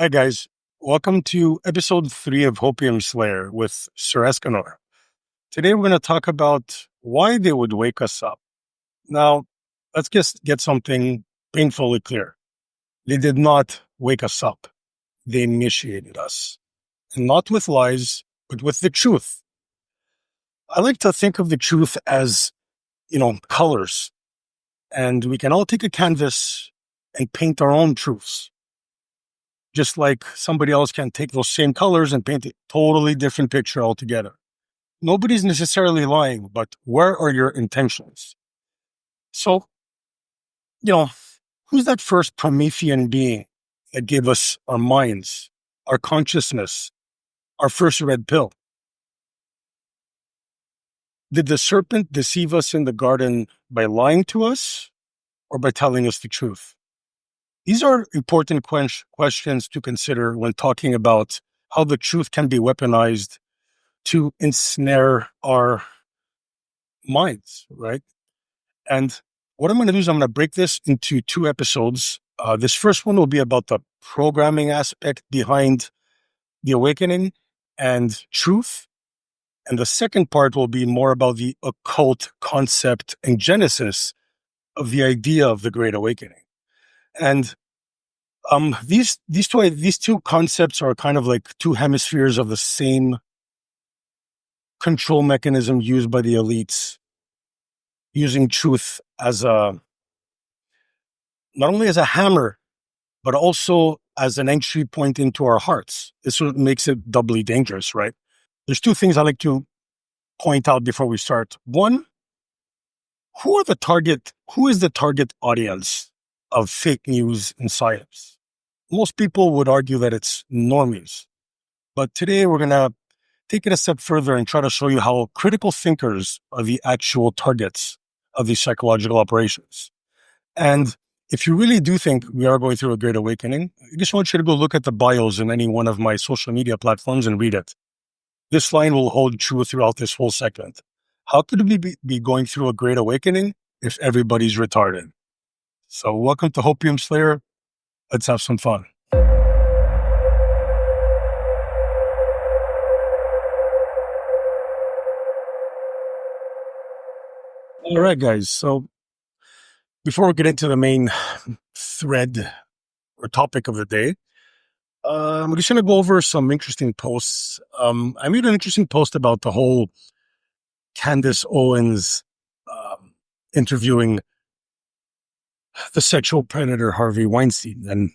Hi, guys. Welcome to episode 3 of Hopium Slayer with Sir Escanor. Today, we're going to talk about why they would wake us up. Now, let's just get something painfully clear. They did not wake us up, they initiated us. And not with lies, but with the truth. I like to think of the truth as, colors. And we can all take a canvas and paint our own truths. Just like somebody else can take those same colors and paint a totally different picture altogether. Nobody's necessarily lying, but where are your intentions? So, you know, who's that first Promethean being that gave us our minds, our consciousness, our first red pill? Did the serpent deceive us in the garden by lying to us or by telling us the truth? These are important questions to consider when talking about how the truth can be weaponized to ensnare our minds, right? And what I'm going to do is I'm going to break this into 2 episodes. This first one will be about the programming aspect behind the awakening and truth. And the second part will be more about the occult concept and genesis of the idea of the Great Awakening. And these two concepts are kind of like 2 hemispheres of the same control mechanism used by the elites, using truth as not only as a hammer, but also as an entry point into our hearts. This is what makes it doubly dangerous, right? There's 2 things I like to point out before we start. One, who is the target audience of fake news and psyops? Most people would argue that it's normies. But today we're going to take it a step further and try to show you how critical thinkers are the actual targets of these psychological operations. And if you really do think we are going through a great awakening, I just want you to go look at the bios in any one of my social media platforms and read it. This line will hold true throughout this whole segment. How could we be going through a great awakening if everybody's retarded? So welcome to Hopium Slayer. Let's have some fun. All right, guys. So before we get into the main thread or topic of the day, I'm just going to go over some interesting posts. I made an interesting post about the whole Candace Owens interviewing the sexual predator Harvey Weinstein. And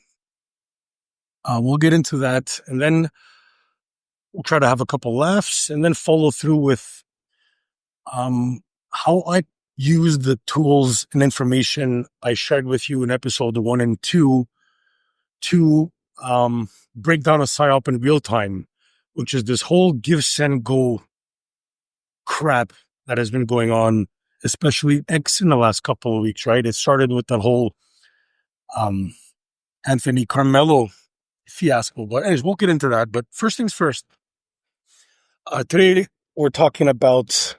we'll get into that. And then we'll try to have a couple laughs and then follow through with how I use the tools and information I shared with you in episode 1 and 2 to break down a psyop in real time, which is this whole give, send, go crap that has been going on, especially X in the last couple of weeks, right? It started with that whole Anthony Carmelo fiasco. But anyways, we'll get into that. But first things first. Today we're talking about,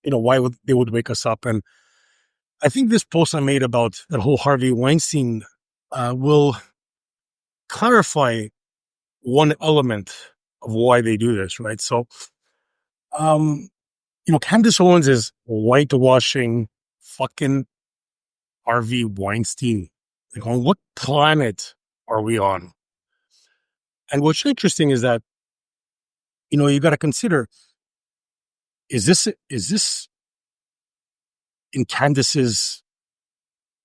why they would wake us up. And I think this post I made about that whole Harvey Weinstein will clarify one element of why they do this, right? So, Candace Owens is whitewashing fucking Harvey Weinstein. Like, on what planet are we on? And what's interesting is that, you got to consider, is this in Candace's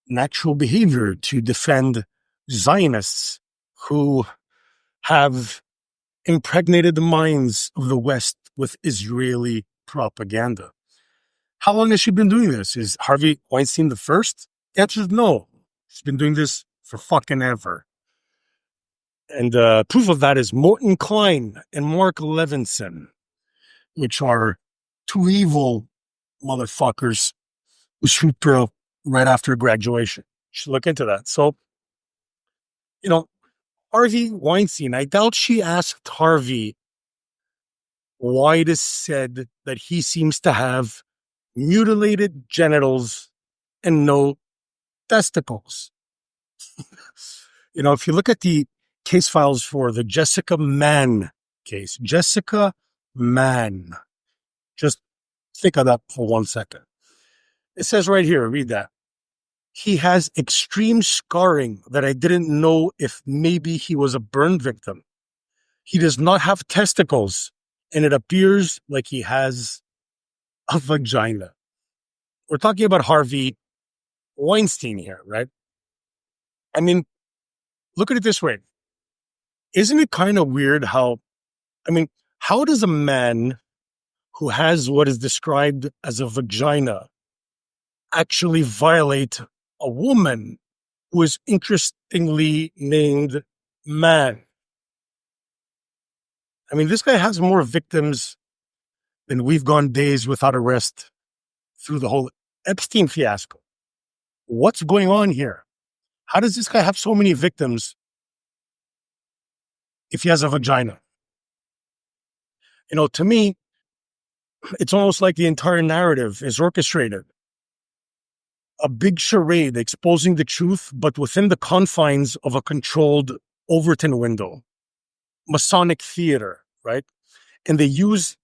natural behavior to defend Zionists who have impregnated the minds of the West with Israeli propaganda? How long has she been doing this? Is Harvey Weinstein the first? The answer is no. She's been doing this for fucking ever. And proof of that is Morton Klein and Mark Levinson, which are 2 evil motherfuckers who shoot through right after graduation. You should look into that. So, Harvey Weinstein, I doubt she asked Harvey why it is said that he seems to have mutilated genitals and no testicles. If you look at the case files for the Jessica Mann case. Jessica Mann. Just think of that for 1 second. It says right here, read that. He has extreme scarring that I didn't know if maybe he was a burn victim. He does not have testicles, and it appears like he has a vagina. We're talking about Harvey Weinstein here, right? I mean, look at it this way. Isn't it kind of weird how does a man who has what is described as a vagina actually violate a woman who is interestingly named Man? I mean, this guy has more victims than we've gone days without arrest through the whole Epstein fiasco. What's going on here? How does this guy have so many victims if he has a vagina? To me, it's almost like the entire narrative is orchestrated. A big charade exposing the truth, but within the confines of a controlled Overton window. Masonic theater, right? And they use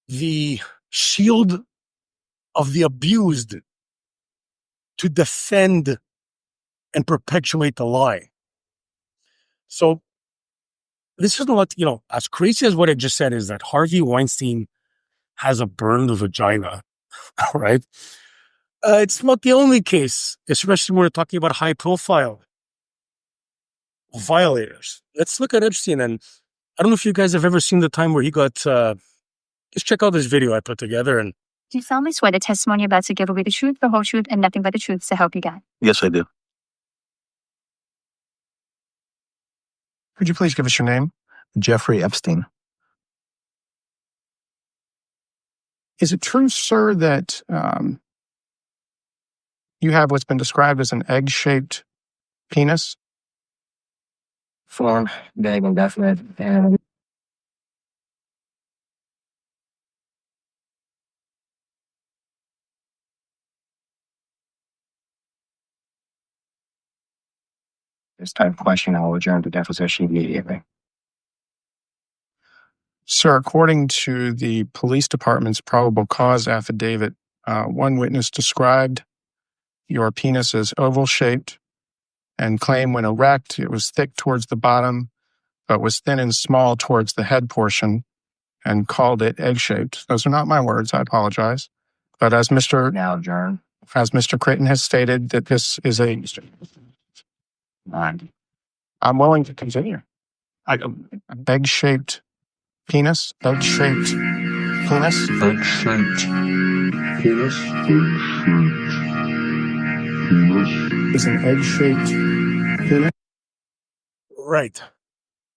the shield of the abused to defend and perpetuate the lie. So this is not, as crazy as what I just said is that Harvey Weinstein has a burned vagina, right? It's not the only case, especially when we're talking about high profile violators. Let's look at Epstein. And I don't know if you guys have ever seen the time where he got, just check out this video I put together. And do you solemnly swear the testimony you're about to give will be the truth, the whole truth, and nothing but the truth to help you God? Yes, I do. Could you please give us your name? Jeffrey Epstein. Is it true, sir, that you have what's been described as an egg-shaped penis? Form, vague, indefinite, and this type of question, I will adjourn to deposition immediately. Sir, according to the police department's probable cause affidavit, one witness described your penis as oval-shaped and claimed when erect it was thick towards the bottom, but was thin and small towards the head portion, and called it egg-shaped. Those are not my words, I apologize. But as Mr. Now adjourn. As Mr. Creighton has stated, that this is a... I'm willing to continue. Egg-shaped penis? Egg-shaped penis? Egg-shaped penis? Is an egg-shaped penis? right.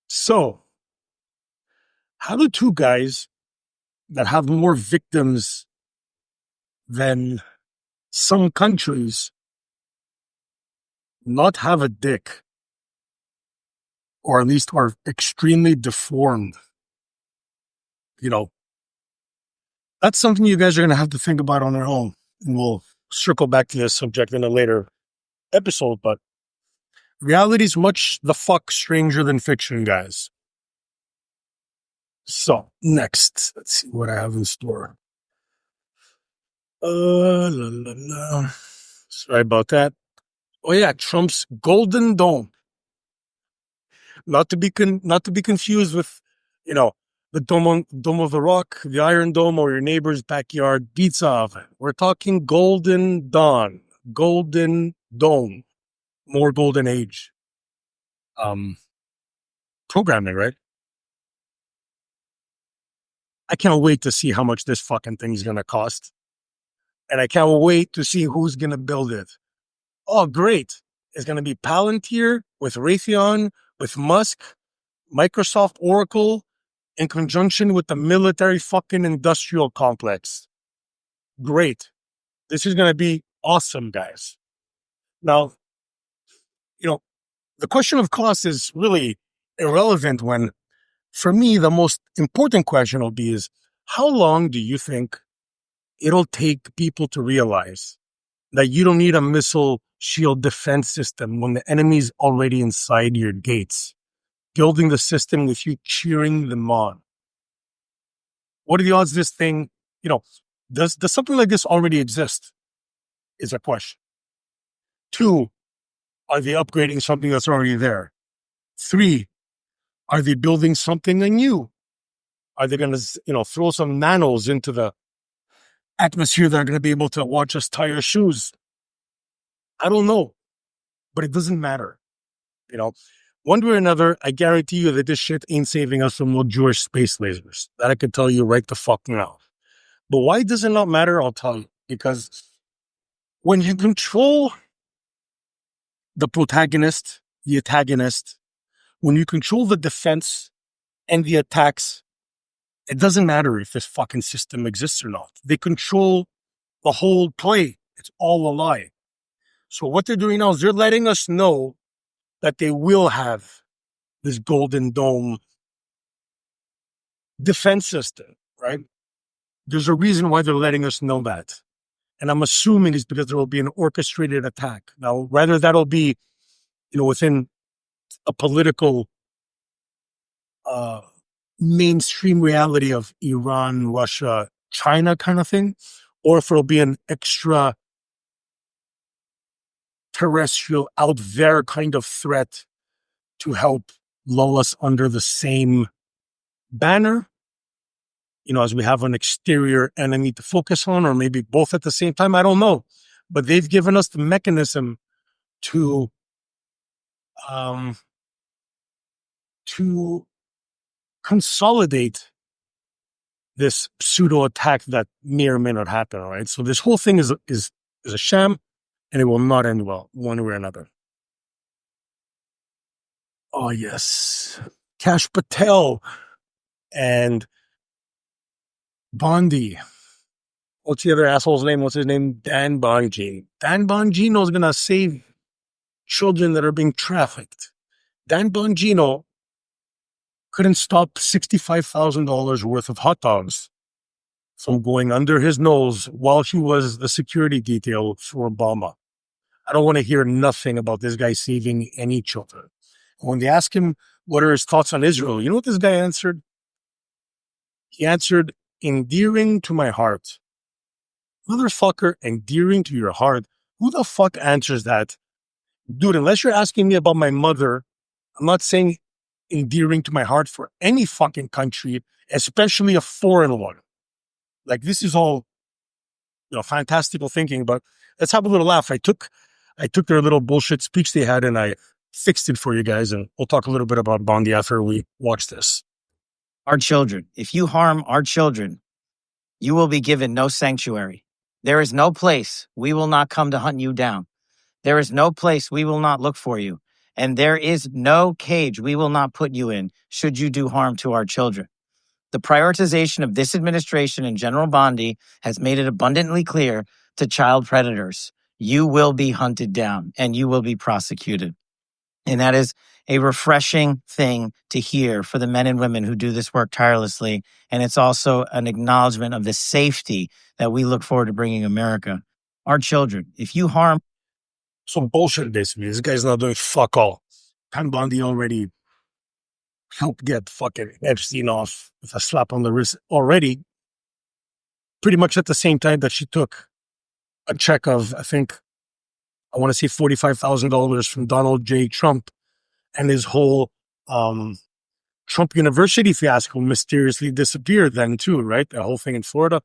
So, how do two guys that have more victims than some countries not have a dick, or at least are extremely deformed? That's something you guys are going to have to think about on your own. And we'll circle back to this subject in a later episode, but reality is much the fuck stranger than fiction, guys. So, next, let's see what I have in store. Sorry about that. Oh yeah, Trump's Golden Dome. Not to be confused with, the Dome of the Rock, the Iron Dome, or your neighbor's backyard pizza oven. We're talking Golden Dawn, Golden Dome, more Golden Age. Programming, right? I can't wait to see how much this fucking thing's gonna cost. And I can't wait to see who's gonna build it. Oh, great. It's gonna be Palantir with Raytheon, with Musk, Microsoft, Oracle, in conjunction with the military fucking industrial complex. Great. This is gonna be awesome, guys. Now, the question of cost is really irrelevant when, for me, the most important question will be is, how long do you think it'll take people to realize that you don't need a missile shield defense system when the enemy's already inside your gates, building the system with you cheering them on. What are the odds this thing, does something like this already exist? Is a question. 2, are they upgrading something that's already there? 3, are they building something new? Are they going to, throw some nanos into the atmosphere that are going to be able to watch us tie our shoes? I don't know, but it doesn't matter. One way or another, I guarantee you that this shit ain't saving us from no Jewish space lasers. That I could tell you right the fuck now. But why does it not matter? I'll tell you. Because when you control the protagonist, the antagonist, when you control the defense and the attacks, it doesn't matter if this fucking system exists or not. They control the whole play. It's all a lie. So what they're doing now is they're letting us know that they will have this golden dome defense system, right? There's a reason why they're letting us know that. And I'm assuming it's because there will be an orchestrated attack. Now, whether that'll be, within a political mainstream reality of Iran, Russia, China kind of thing, or if it'll be an extra terrestrial out there kind of threat to help lull us under the same banner, as we have an exterior enemy to focus on, or maybe both at the same time. I don't know. But they've given us the mechanism to consolidate this pseudo attack that may or may not happen. All right. So this whole thing is a sham, and it will not end well, one way or another. Oh yes, Kash Patel and Bondi. What's the other asshole's name? What's his name? Dan Bongino. Dan Bongino is gonna save children that are being trafficked. Dan Bongino couldn't stop $65,000 worth of hot dogs from going under his nose while he was the security detail for Obama. I don't want to hear nothing about this guy saving any children. When they asked him what are his thoughts on Israel, you know what this guy answered? He answered, endearing to my heart. Motherfucker, endearing to your heart. Who the fuck answers that? Dude, unless you're asking me about my mother, I'm not saying endearing to my heart for any fucking country, especially a foreign one. Like, this is all, fantastical thinking, but let's have a little laugh. I took their little bullshit speech they had and I fixed it for you guys, and we'll talk a little bit about Bondi after we watch this. Our children. If you harm our children, you will be given no sanctuary. There is no place we will not come to hunt you down. There is no place we will not look for you. And there is no cage we will not put you in should you do harm to our children. The prioritization of this administration and General Bondi has made it abundantly clear to child predators, you will be hunted down and you will be prosecuted. And that is a refreshing thing to hear for the men and women who do this work tirelessly. And it's also an acknowledgement of the safety that we look forward to bringing America. Our children, if you harm... Some bullshit, basically. This guy's not doing fuck all. Pam Bondi already helped get fucking Epstein off with a slap on the wrist already, pretty much at the same time that she took a check of, I want to say $45,000 from Donald J. Trump, and his whole Trump University fiasco mysteriously disappeared then too, right? The whole thing in Florida.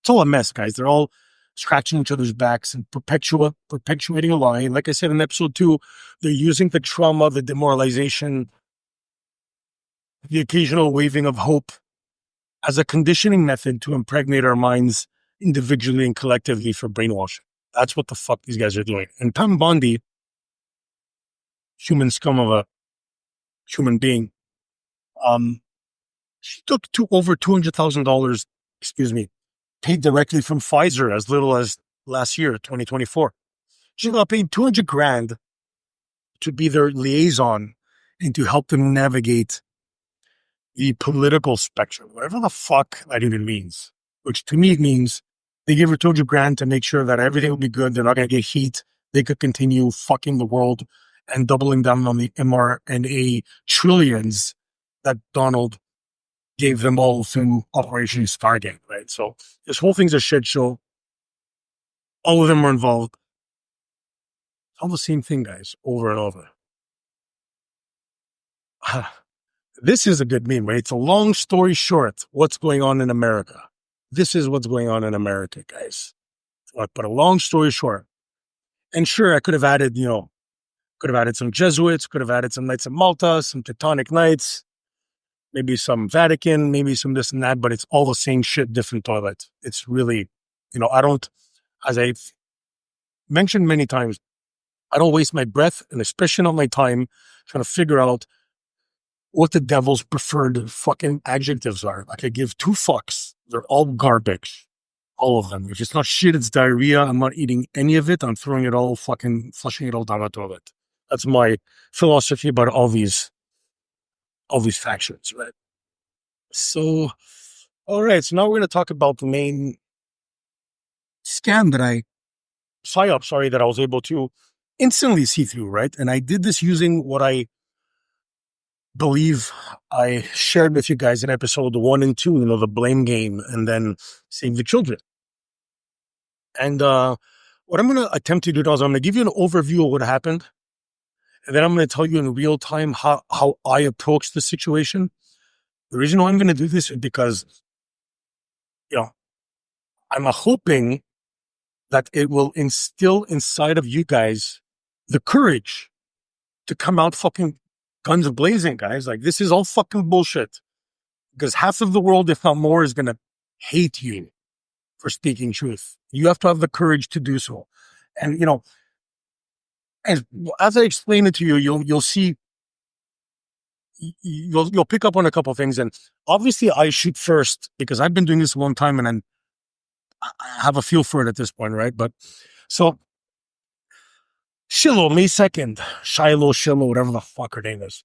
It's all a mess, guys. They're all scratching each other's backs and perpetuating a lie. And like I said in episode 2, they're using the trauma, the demoralization, the occasional waving of hope as a conditioning method to impregnate our minds individually and collectively for brainwashing. That's what the fuck these guys are doing. And Pam Bondi, human scum of a human being, she took over $200,000, paid directly from Pfizer as little as last year, 2024. She got paid $200,000 to be their liaison and to help them navigate the political spectrum, whatever the fuck that even means, which to me means They give her 200 grand to make sure that everything will be good. They're not going to get heat. They could continue fucking the world and doubling down on the mRNA trillions that Donald gave them all through Operation Stargate, right? So this whole thing's a shit show. All of them are involved. It's all the same thing, guys, over and over. This is a good meme, right? It's a long story short. What's going on in America? This is what's going on in America, guys. But a long story short. And sure, I could have added, some Jesuits, could have added some Knights of Malta, some Teutonic Knights, maybe some Vatican, maybe some this and that, but it's all the same shit, different toilet. It's really, as I've mentioned many times, I don't waste my breath and especially not my time trying to figure out what the devil's preferred fucking adjectives are. Like I give 2 fucks. They're all garbage. All of them. If it's not shit, it's diarrhea. I'm not eating any of it. I'm throwing it all flushing it all down the toilet. That's my philosophy about all these factions, right? So, all right. So now we're going to talk about the main scam that psyops, that I was able to instantly see through, right? And I did this using what I believe I shared with you guys in episode 1 and 2, the blame game and then save the children. And what I'm going to attempt to do now is I'm going to give you an overview of what happened. And then I'm going to tell you in real time how I approached the situation. The reason why I'm going to do this is because, I'm hoping that it will instill inside of you guys the courage to come out fucking guns blazing, guys. Like, this is all fucking bullshit. Because half of the world, if not more, is going to hate you for speaking truth. You have to have the courage to do so. And, as I explain it to you, you'll see, you'll pick up on a couple of things. And obviously I shoot first because I've been doing this a long time and I have a feel for it at this point, right? But so Shiloh, May 2nd, Shiloh, whatever the fuck her name is.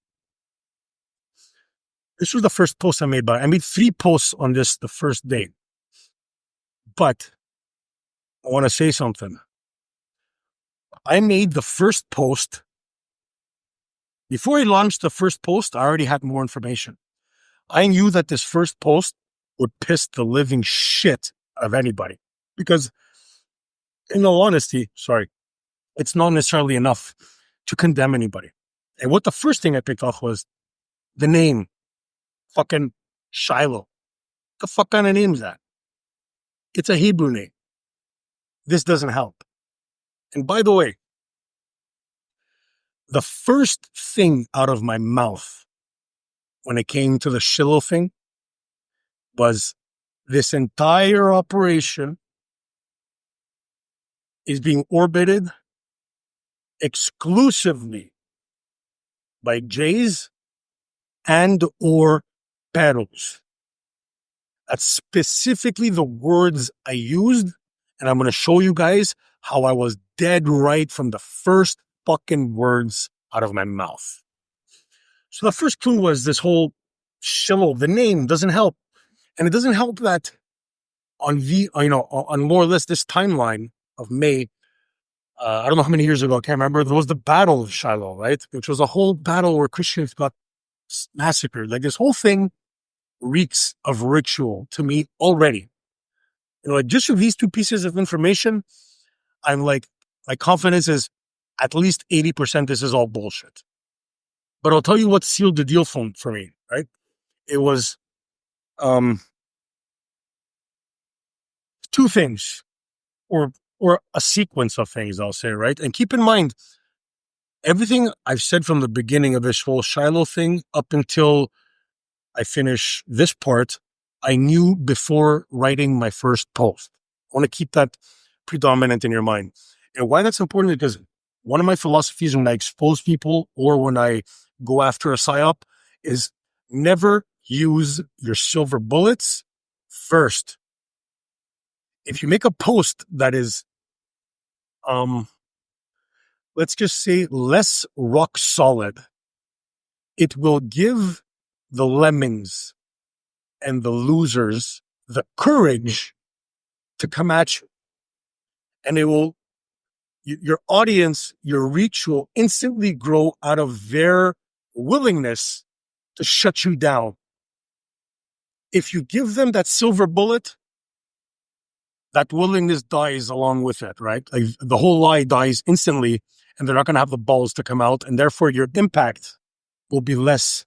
This was the first post I made, but I made 3 posts on this the first day. But I want to say something. I made the first post. Before I launched the first post, I already had more information. I knew that this first post would piss the living shit out of anybody. Because, in all honesty, it's not necessarily enough to condemn anybody. And what the first thing I picked off was the name. Fucking Shiloh. The fuck kind of name is that? It's a Hebrew name. This doesn't help. And by the way, the first thing out of my mouth when it came to the Shiloh thing was this entire operation is being orbited exclusively by Jays and or Perros. That's specifically the words I used, and I'm going to show you guys how I was dead right from the first fucking words out of my mouth. So the first clue was this whole Shiloh. The name doesn't help, and it doesn't help that on more or less this timeline of May. I don't know how many years ago, I can't remember. There was the Battle of Shiloh, right? Which was a whole battle where Christians got massacred. Like, this whole thing reeks of ritual to me already. Just with these 2 pieces of information, I'm like, my confidence is at least 80% this is all bullshit. But I'll tell you what sealed the deal for me, right? It was 2 things, or a sequence of things, I'll say, right? And keep in mind, everything I've said from the beginning of this whole Shiloh thing up until I finish this part, I knew before writing my first post. I want to keep that predominant in your mind. And why that's important is because one of my philosophies when I expose people or when I go after a psyop is never use your silver bullets first. If you make a post that is, let's just say, less rock solid, it will give the lemmings and the losers the courage to come at you. And it will, your audience, your reach will instantly grow out of their willingness to shut you down. If you give them that silver bullet, that willingness dies along with it, right? Like the whole lie dies instantly, and they're not going to have the balls to come out, and therefore your impact will be less.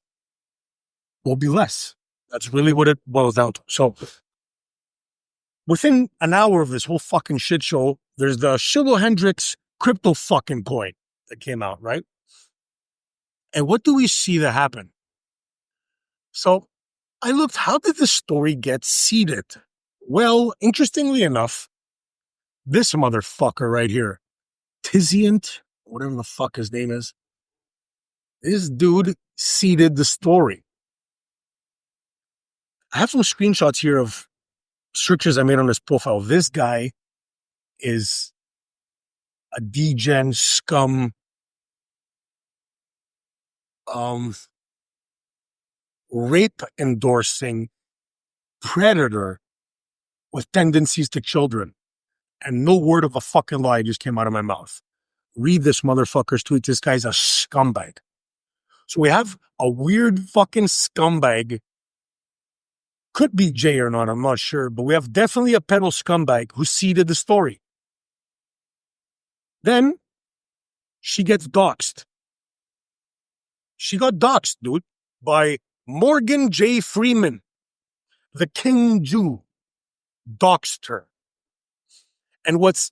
That's really what it boils down to. So within an hour of this whole fucking shit show, there's the Shiloh Hendrix crypto fucking coin that came out, right? And what do we see that happen? So I looked, how did the story get seeded? Well, interestingly enough, this motherfucker right here, Tiziant, whatever the fuck his name is, this dude seeded the story. I have some screenshots here of searches I made on his profile. This guy is a degen scum, rape endorsing predator with tendencies to children. And no word of a fucking lie just came out of my mouth. Read this motherfucker's tweet. This guy's a scumbag. So we have a weird fucking scumbag. Could be Jay or not, I'm not sure. But we have definitely a pedo scumbag who seeded the story. Then she gets doxxed. She got doxxed, dude, by Morgan J. Freeman, the King Jew, doxxed her. And what's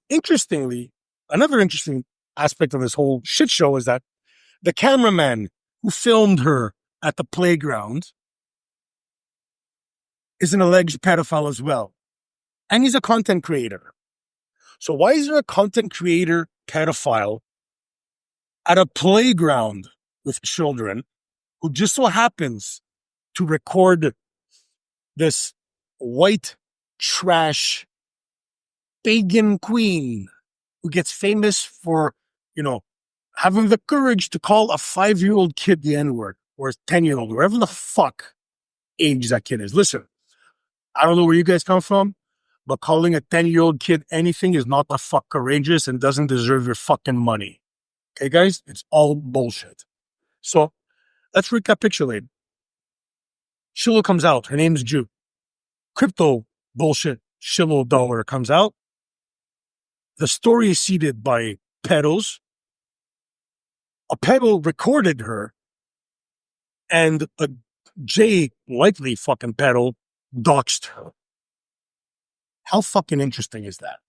another interesting aspect of this whole shit show is that the cameraman who filmed her at the playground is an alleged pedophile as well. And he's a content creator. So why is there a content creator pedophile at a playground with children who just so happens to record this white trash pagan queen who gets famous for, having the courage to call a 5-year-old kid the N-word or a 10-year-old, wherever the fuck age that kid is. Listen, I don't know where you guys come from, but calling a 10-year-old kid anything is not the fuck courageous and doesn't deserve your fucking money. Okay, guys? It's all bullshit. So let's recapitulate. Shiloh comes out. Her name's Jew. Crypto bullshit Shiloh dollar comes out. The story is seeded by pedos. A pedo recorded her, and a J, likely fucking pedo, doxed her. How fucking interesting is that?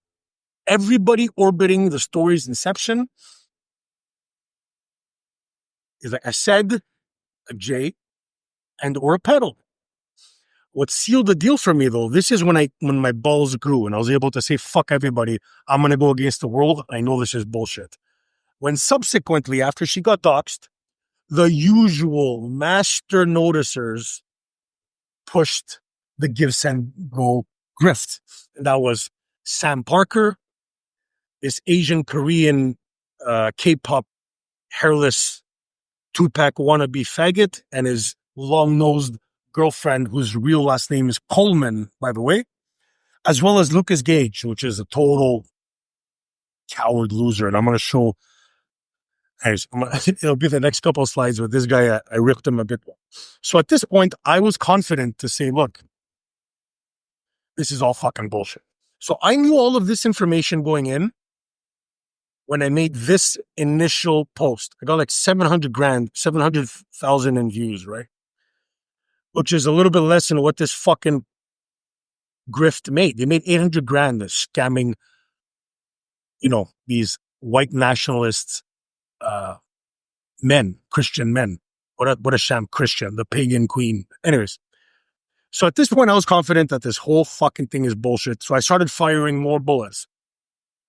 Everybody orbiting the story's inception is, like I said, a J and or a pedo. What sealed the deal for me, though, this is when my balls grew and I was able to say, fuck everybody, I'm going to go against the world. I know this is bullshit. When subsequently, after she got doxxed, the usual master noticers pushed the give, send, go grift. And that was Sam Parker, this Asian Korean K-pop hairless Tupac wannabe faggot, and his long-nosed girlfriend, whose real last name is Coleman, by the way, as well as Lucas Gage, which is a total coward loser. And I'm going to show, it'll be the next couple of slides with this guy. I ripped him a bit. So at this point, I was confident to say, look, this is all fucking bullshit. So I knew all of this information going in when I made this initial post. I got like 700,000 in views, right? Which is a little bit less than what this fucking grift made. They made 800,000 scamming, these white nationalists, men, Christian men. What a sham Christian, the pagan queen. Anyways. So at this point, I was confident that this whole fucking thing is bullshit. So I started firing more bullets.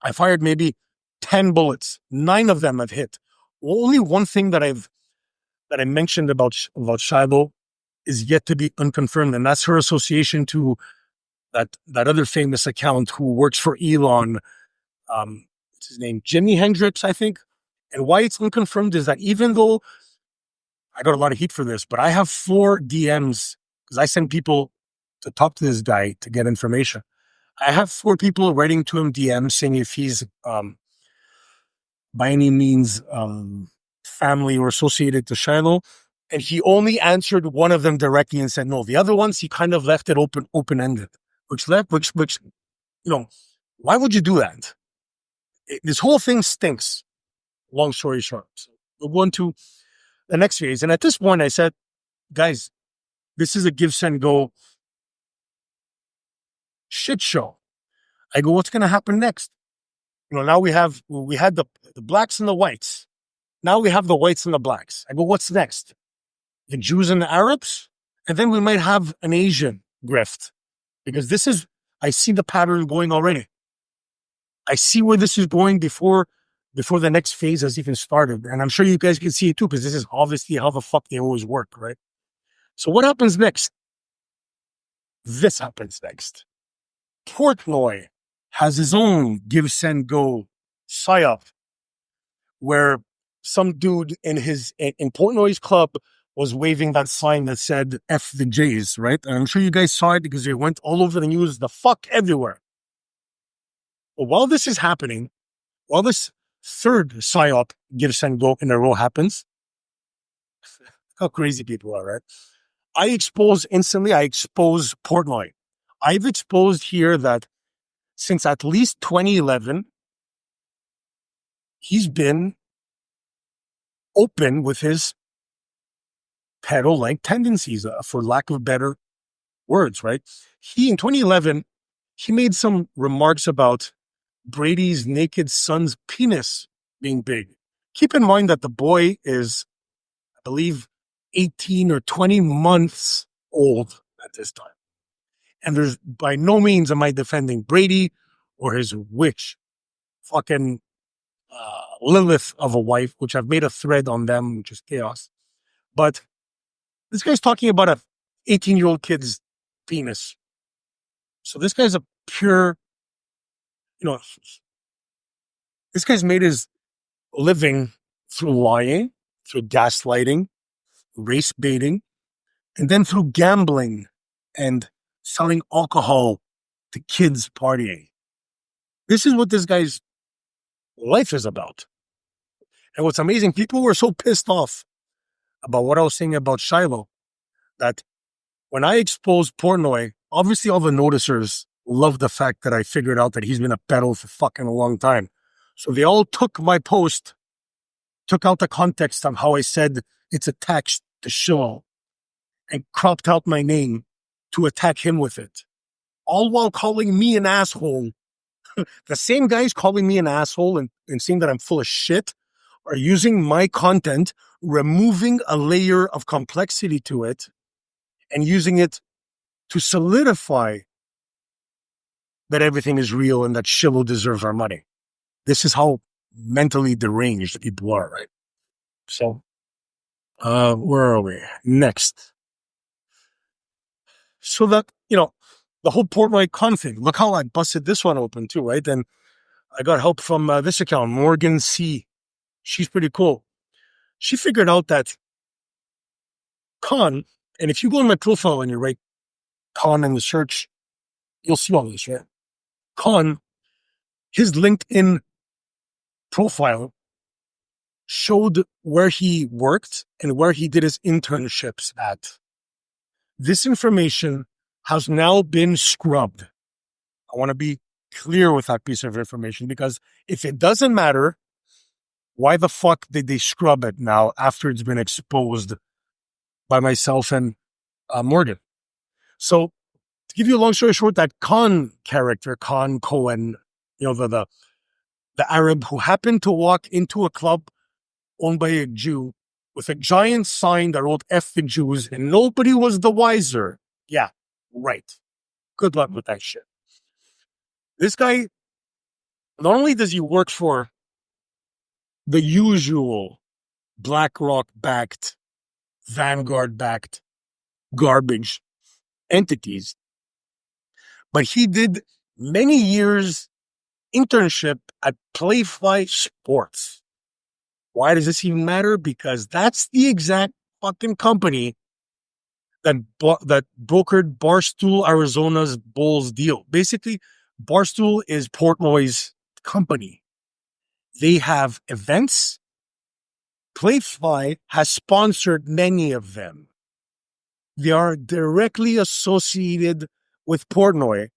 I fired maybe 10 bullets. 9 of them have hit. Only one thing that I mentioned about Shiloh is yet to be unconfirmed, and that's her association to that other famous account who works for Elon. What's his name? Jimi Hendrix, I think. And why it's unconfirmed is that even though I got a lot of heat for this, but I have 4 DMs because I send people to talk to this guy to get information. I have 4 people writing to him DM saying if he's by any means family or associated to Shiloh. And he only answered one of them directly and said no. The other ones he kind of left it open-ended, which why would you do that? This whole thing stinks. Long story short. So we'll go into the next phase. And at this point I said, guys, this is a give, send, go shit show. I go, what's going to happen next? Now we had the blacks and the whites. Now we have the whites and the blacks. I go, what's next? The Jews and the Arabs? And then we might have an Asian grift. Because I see the pattern going already. I see where this is going before the next phase has even started. And I'm sure you guys can see it too, because this is obviously how the fuck they always work, right? So what happens next? This happens next. Portnoy has his own give, send, go psyop, where some dude in Portnoy's club was waving that sign that said F the Jays, right? And I'm sure you guys saw it because it went all over the news, the fuck everywhere. But while this is happening, while this third psyop give, send, go in a row happens, how crazy people are, right? I expose Portnoy. I've exposed here that since at least 2011, he's been open with his pedo-like tendencies, for lack of better words, right? In 2011, he made some remarks about Brady's naked son's penis being big. Keep in mind that the boy is, I believe, 18 or 20 months old at this time. And there's by no means am I defending Brady or his witch fucking Lilith of a wife, which I've made a thread on them, which is chaos. But this guy's talking about a 18-year-old kid's penis. So this guy's a pure, this guy's made his living through lying, through gaslighting, race baiting, and then through gambling and selling alcohol to kids partying. This is what this guy's life is about. And what's amazing, people were so pissed off about what I was saying about Shiloh that when I exposed Portnoy, obviously all the noticers loved the fact that I figured out that he's been a pedo for fucking a long time. So they all took my post, took out the context of how I said it's attached to Shiloh, and cropped out my name to attack him with it. All while calling me an asshole. The same guys calling me an asshole and saying that I'm full of shit are using my content, removing a layer of complexity to it, and using it to solidify that everything is real and that Shiloh deserves our money. This is how mentally deranged people are, right? So, where are we? Next. So that, the whole Portnoy config, look how I busted this one open too, right? And I got help from this account, Morgan C. She's pretty cool. She figured out that Khan, and if you go on my profile and you write Khan in the search, you'll see all this, right? Khan, his LinkedIn profile showed where he worked and where he did his internships at. This information has now been scrubbed. I want to be clear with that piece of information, because if it doesn't matter, why the fuck did they scrub it now after it's been exposed by myself and Morgan? So to give you a long story short, that Khan character, Khan Cohen, the Arab who happened to walk into a club owned by a Jew with a giant sign that wrote F the Jews and nobody was the wiser. Yeah, right. Good luck with that shit. This guy, not only does he work for the usual BlackRock-backed, Vanguard-backed garbage entities, but he did many years internship at Playfly Sports. Why does this even matter? Because that's the exact fucking company that brokered Barstool Arizona's Bulls deal. Basically, Barstool is Portnoy's company. They have events. Playfly has sponsored many of them. They are directly associated with Portnoy.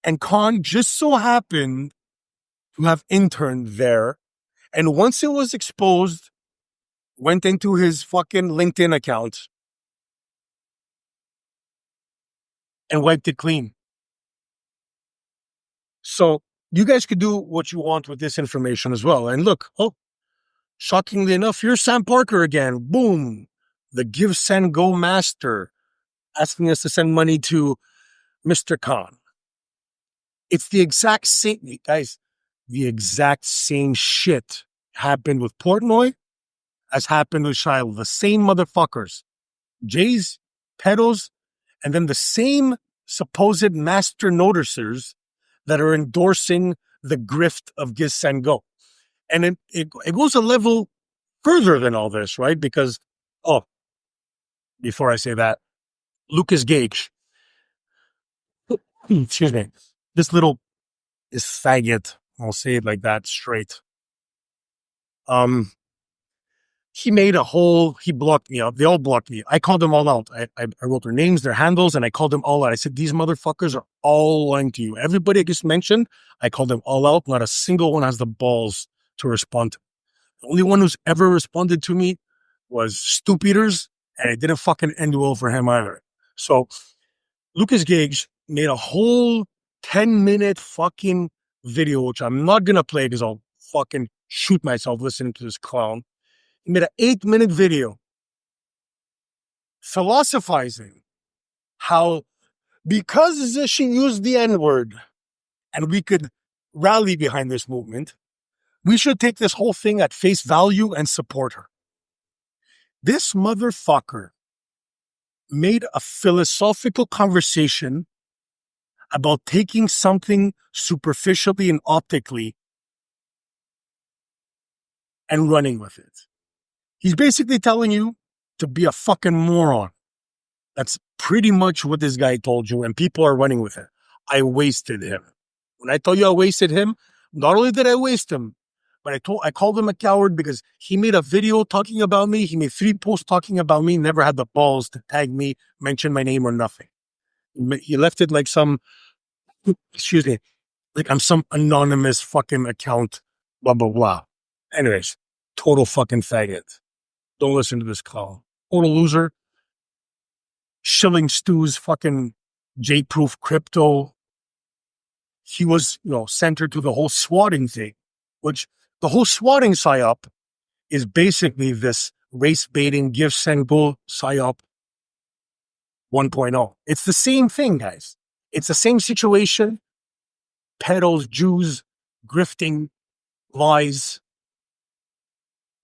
And Khan just so happened to have interned there. And once it was exposed, went into his fucking LinkedIn account and wiped it clean. So you guys could do what you want with this information as well. And look, shockingly enough, here's Sam Parker again. Boom. The give, send, go master asking us to send money to Mr. Khan. It's the exact same, guys, the exact same shit happened with Portnoy as happened with Shiloh. The same motherfuckers. Jays, pedos, and then the same supposed master noticers that are endorsing the grift of Give, Send, Go. And it goes a level further than all this, right? Because, before I say that, Lucas Gage, excuse me, this faggot, I'll say it like that straight. He blocked me out. They all blocked me. I called them all out. I wrote their names, their handles, and I called them all out. I said, these motherfuckers are all lying to you. Everybody I just mentioned, I called them all out. Not a single one has the balls to respond. The only one who's ever responded to me was Stoop Eaters, and it didn't fucking end well for him either. So Lucas Gage made a whole 10-minute fucking video, which I'm not going to play because I'll fucking shoot myself listening to this clown. He made an 8-minute video philosophizing how because she used the N-word and we could rally behind this movement, we should take this whole thing at face value and support her. This motherfucker made a philosophical conversation about taking something superficially and optically and running with it. He's basically telling you to be a fucking moron. That's pretty much what this guy told you, and people are running with it. I wasted him. When I tell you I wasted him, not only did I waste him, but I called him a coward because he made a video talking about me. He made 3 posts talking about me, never had the balls to tag me, mention my name or nothing. He left it like like I'm some anonymous fucking account, blah, blah, blah. Anyways, total fucking faggot. Don't listen to this clown. Total loser. Shilling Stew's fucking J-proof crypto. He was, centered to the whole swatting thing, which the whole swatting psyop is basically this race baiting, give, send, go psyop 1.0. It's the same thing, guys. It's the same situation. Pedos, Jews, grifting, lies.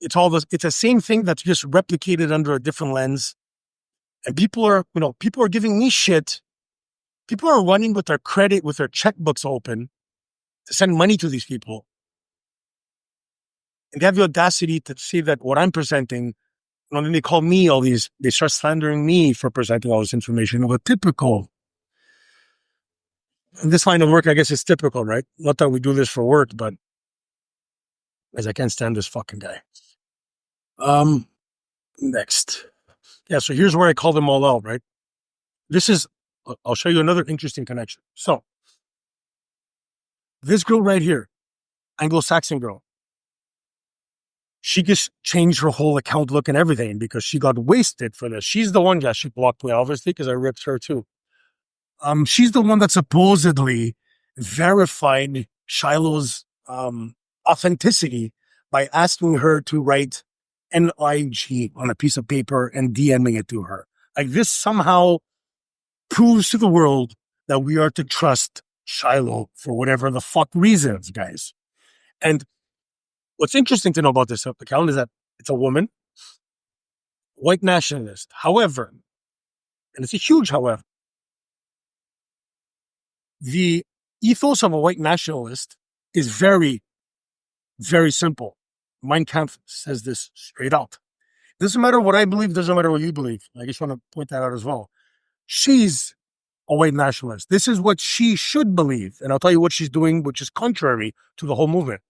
It's the same thing that's just replicated under a different lens. And people are giving me shit. People are running with their credit, with their checkbooks open to send money to these people. And they have the audacity to say that what I'm presenting, then they call me they start slandering me for presenting all this information. Well, typical. In this line of work, I guess it's typical, right? Not that we do this for work, but as I can't stand this fucking guy. Next. Yeah, so here's where I call them all out, right? I'll show you another interesting connection. So, this girl right here, Anglo-Saxon girl, she just changed her whole account look and everything because she got wasted for this. She's the one that she blocked me, obviously, because I ripped her too. She's the one that supposedly verified Shiloh's authenticity by asking her to write NIG on a piece of paper and DMing it to her. Like, this somehow proves to the world that we are to trust Shiloh for whatever the fuck reasons, guys. And what's interesting to know about this account is that it's a woman, white nationalist. However, and it's a huge however, the ethos of a white nationalist is very, very simple. Mein Kampf says this straight out. Doesn't matter what I believe, doesn't matter what you believe. I just want to point that out as well. She's a white nationalist. This is what she should believe. And I'll tell you what she's doing, which is contrary to the whole movement.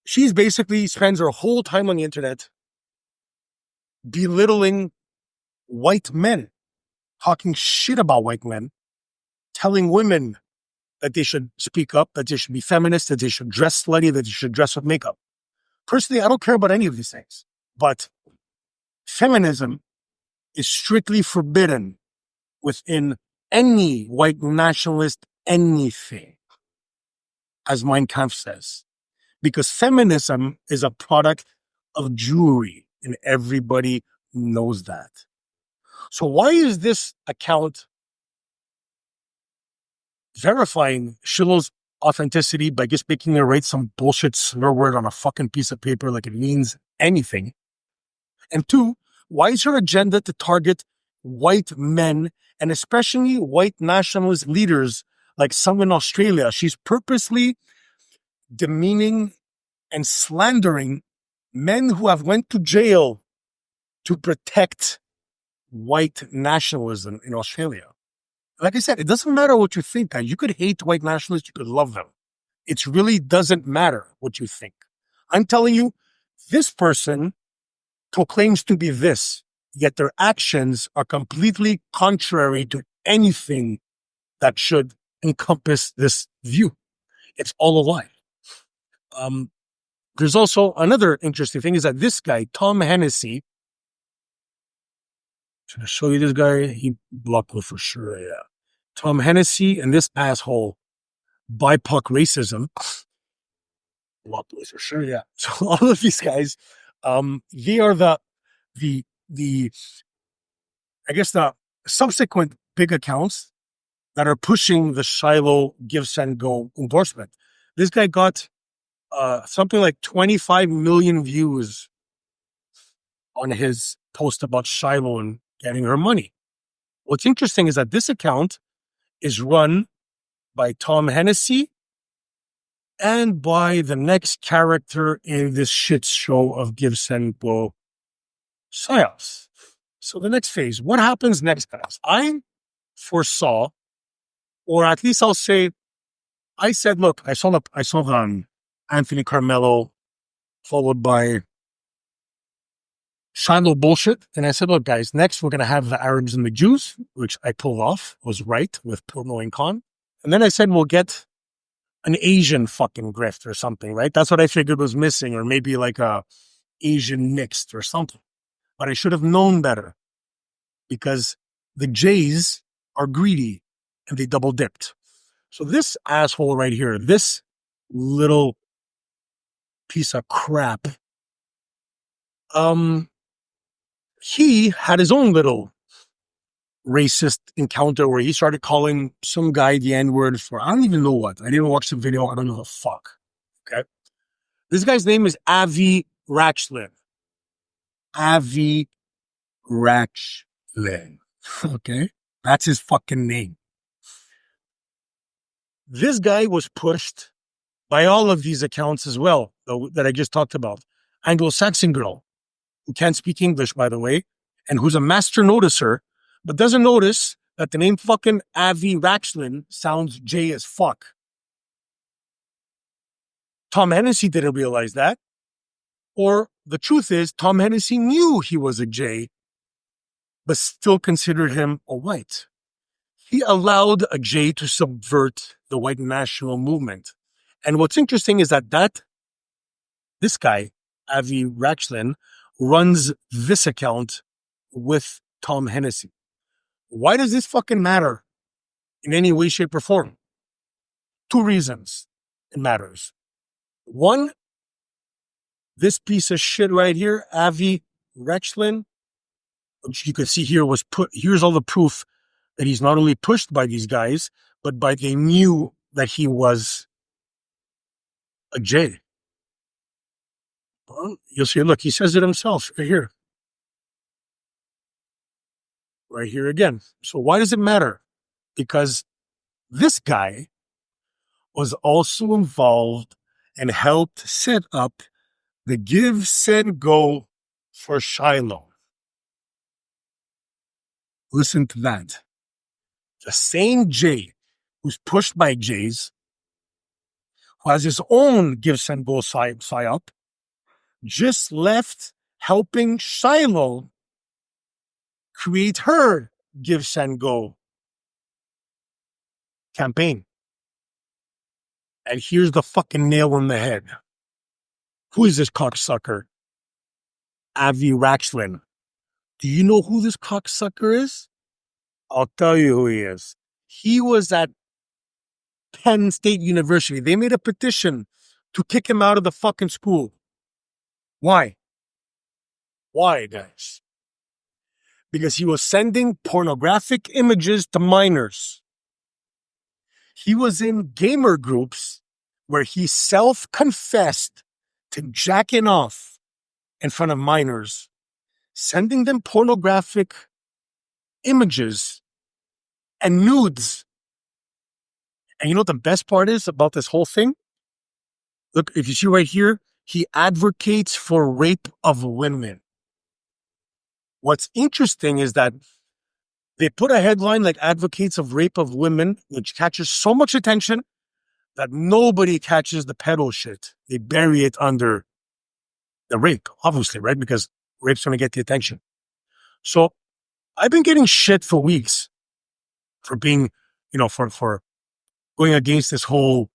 She's basically spends her whole time on the internet belittling white men, talking shit about white men, telling women that they should speak up, that they should be feminist, that they should dress slutty, that they should dress with makeup. Personally, I don't care about any of these things, but feminism is strictly forbidden within any white nationalist anything, as Mein Kampf says, because feminism is a product of Jewry, and everybody knows that. So why is this account verifying Shillow's authenticity by just making her write some bullshit slur word on a fucking piece of paper like it means anything? And two, why is her agenda to target white men and especially white nationalist leaders like some in Australia? She's purposely demeaning and slandering men who have went to jail to protect white nationalism in Australia. Like I said, it doesn't matter what you think. You could hate white nationalists, you could love them. It really doesn't matter what you think. I'm telling you, this person proclaims to be this, yet their actions are completely contrary to anything that should encompass this view. It's all a lie. There's also another interesting thing is that this guy, Tom Hennessy, should I show you this guy? He blocked me for sure, yeah. Tom Hennessy and this asshole, BIPOC racism, blocked me for sure, yeah. So all of these guys, they are the I guess the subsequent big accounts that are pushing the Shiloh Give Send Go endorsement. This guy got something like 25 million views on his post about Shiloh and getting her money. What's interesting is that this account is run by Tom Hennessy and by the next character in this shit show of Give Send Go, psyops. So the next phase, what happens next, guys? I foresaw, or at least I'll say, I said, look, I saw Anthony Carmelo followed by Shiloh bullshit. And I said, look, guys, next we're going to have the Arabs and the Jews, which I pulled off, was right with Porno and Khan. And then I said, we'll get an Asian fucking grift or something, right? That's what I figured was missing, or maybe like a Asian mixed or something. But I should have known better because the Jays are greedy and they double dipped. So this asshole right here, this little piece of crap, he had his own little racist encounter where he started calling some guy the N-word for, I don't even know what. I didn't watch the video. I don't know the fuck. Okay. This guy's name is Avi Rachlin. Avi Rachlin. Okay. That's his fucking name. This guy was pushed by all of these accounts as well, that I just talked about. Anglo-Saxon girl, who can't speak English, by the way, and who's a master noticer, but doesn't notice that the name fucking Avi Rachlin sounds J as fuck. Tom Hennessy didn't realize that. Or the truth is, Tom Hennessy knew he was a J, but still considered him a white. He allowed a J to subvert the white national movement. And what's interesting is that this guy, Avi Rachlin, runs this account with Tom Hennessy. Why does this fucking matter in any way, shape, or form? Two reasons it matters. One, this piece of shit right here, Avi Rachlin, which you can see here here's all the proof that he's not only pushed by these guys, but they knew that he was a J. Well, you'll see, look, he says it himself right here. Right here again. So why does it matter? Because this guy was also involved and helped set up the Give, Send, Go for Shiloh. Listen to that. The same Jay who's pushed by Jays, who has his own give and go psyop, just left helping Shiloh create her give and go campaign. And here's the fucking nail on the head. Who is this cocksucker? Avi Raxlin. Do you know who this cocksucker is? I'll tell you who he is. He was at Penn State University. They made a petition to kick him out of the fucking school. Why? Why, guys? Because he was sending pornographic images to minors. He was in gamer groups where he self-confessed to jacking off in front of minors, sending them pornographic images and nudes. And you know what the best part is about this whole thing? Look, if you see right here, he advocates for rape of women. What's interesting is that they put a headline like advocates of rape of women, which catches so much attention that nobody catches the pedo shit. They bury it under the rape, obviously, right? Because rape's going to get the attention. So I've been getting shit for weeks for being, for going against this whole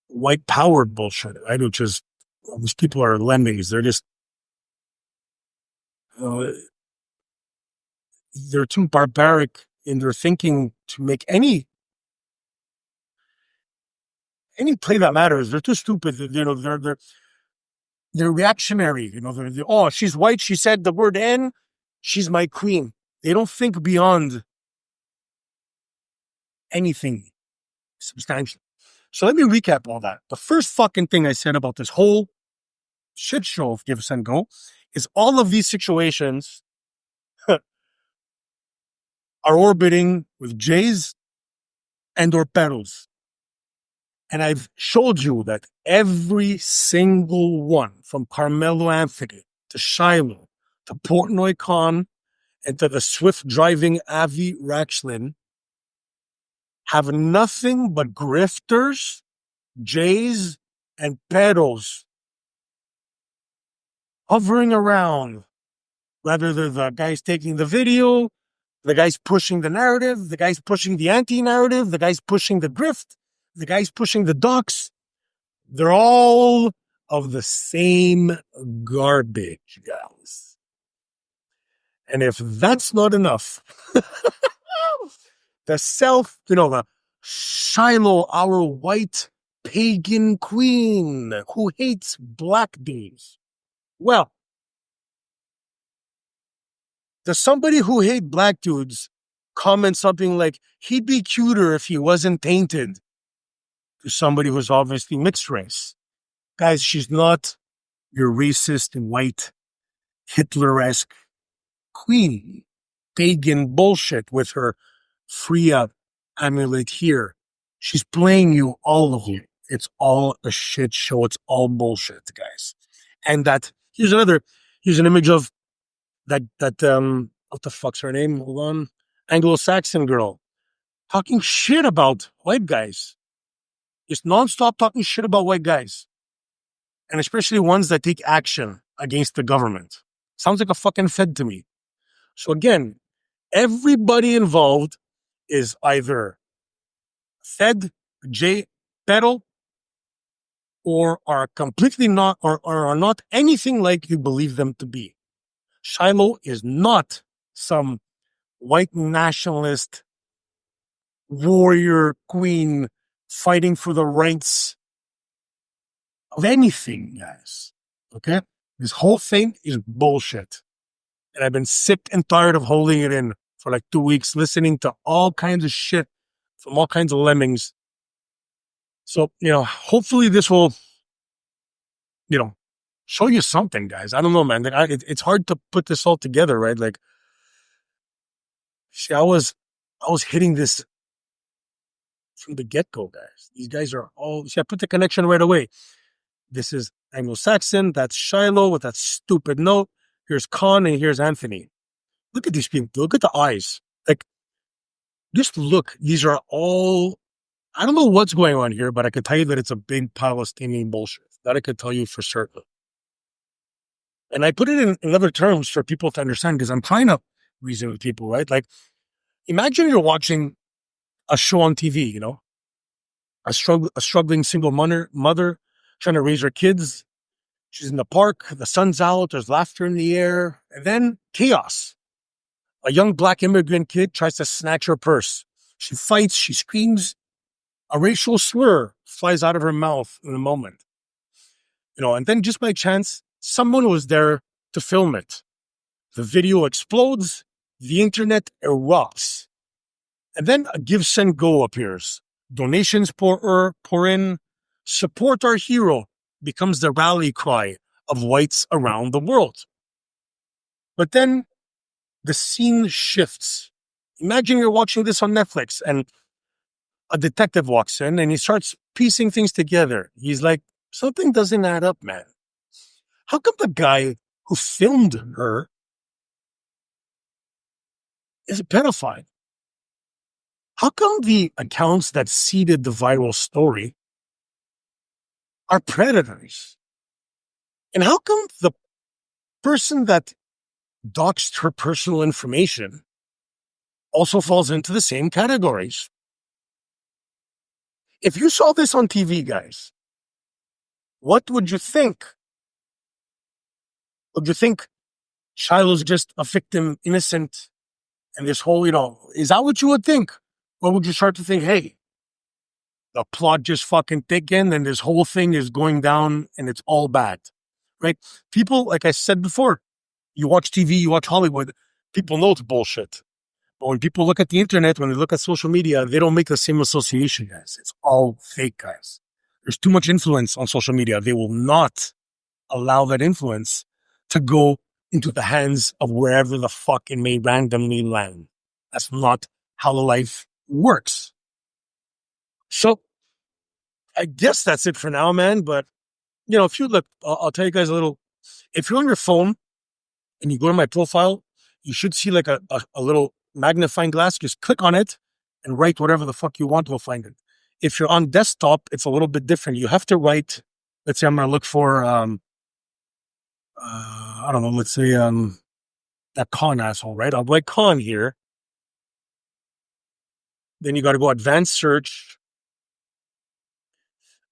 white power bullshit, right? Which is, these people are lemmings. They're just, they're too barbaric in their thinking to make any play that matters. They're too stupid. They're reactionary. Oh, she's white. She said the word N. She's my queen. They don't think beyond anything substantial. So let me recap all that. The first fucking thing I said about this whole shit show of give and go is all of these situations are orbiting with Jays and or pedals. And I've showed you that every single one, from Carmelo Anthony to Shiloh to Portnoy Khan and to the swift driving Avi Raxlin, have nothing but grifters, Jays, and pedals hovering around. Whether they're the guys taking the video, the guys pushing the narrative, the guys pushing the anti-narrative, the guys pushing the grift, the guys pushing the docs. They're all of the same garbage, guys. And if that's not enough, the Shiloh, our white pagan queen who hates black dudes. Well, does somebody who hates black dudes comment something like, he'd be cuter if he wasn't tainted, to somebody who's obviously mixed race? Guys, she's not your racist and white Hitler-esque queen. Pagan bullshit with her Freya amulet here. She's playing you, all of you. It's all a shit show. It's all bullshit, guys. And here's an image of that, what the fuck's her name? Hold on. Anglo-Saxon girl. Talking shit about white guys. Just nonstop talking shit about white guys. And especially ones that take action against the government. Sounds like a fucking Fed to me. So again, everybody involved is either Fed, J, pedal, or are completely not, or are not anything like you believe them to be. Shiloh is not some white nationalist warrior queen fighting for the rights of anything, guys. Okay? This whole thing is bullshit. And I've been sick and tired of holding it in for like 2 weeks, listening to all kinds of shit from all kinds of lemmings. So, hopefully this will, show you something, guys. I don't know, man. It's hard to put this all together, right? Like, see, I was hitting this from the get-go, guys. These guys are all, see, I put the connection right away. This is Anglo-Saxon. That's Shiloh with that stupid note. Here's Khan and here's Anthony. Look at these people. Look at the eyes. Like, just look. These are all, I don't know what's going on here, but I could tell you that it's a big Palestinian bullshit. That I could tell you for certain. And I put it in other terms for people to understand because I'm trying to reason with people, right? Like, imagine you're watching a show on TV, you know, a struggling single mother trying to raise her kids. She's in the park, the sun's out, there's laughter in the air, and then chaos. A young black immigrant kid tries to snatch her purse. She fights, she screams. A racial slur flies out of her mouth in a moment. You know, and then just by chance, someone was there to film it. The video explodes, the internet erupts. And then a give, send, go appears. Donations pour in. Support our hero becomes the rally cry of whites around the world. But then the scene shifts. Imagine you're watching this on Netflix and a detective walks in and he starts piecing things together. He's like, something doesn't add up, man. How come the guy who filmed her is a pedophile? How come the accounts that seeded the viral story are predators? And how come the person that doxed her personal information also falls into the same categories? If you saw this on TV, guys, what would you think? Would you think Shiloh's just a victim, innocent, and this whole, is that what you would think? Or would you start to think, hey, the plot just fucking thickened and this whole thing is going down and it's all bad, right? People, like I said before, you watch TV, you watch Hollywood, people know it's bullshit. But when people look at the internet, when they look at social media, they don't make the same association, guys. It's all fake, guys. There's too much influence on social media. They will not allow that influence to go into the hands of wherever the fuck it may randomly land. That's not how life works. So I guess that's it for now, man. But, if you look, I'll tell you guys a little. If you're on your phone and you go to my profile, you should see like a little magnifying glass. Just click on it and write whatever the fuck you want. We'll find it. If you're on desktop, it's a little bit different. You have to write, let's say I'm going to look for, I don't know, let's say that con asshole, right? I'll write con here. Then you got to go advanced search.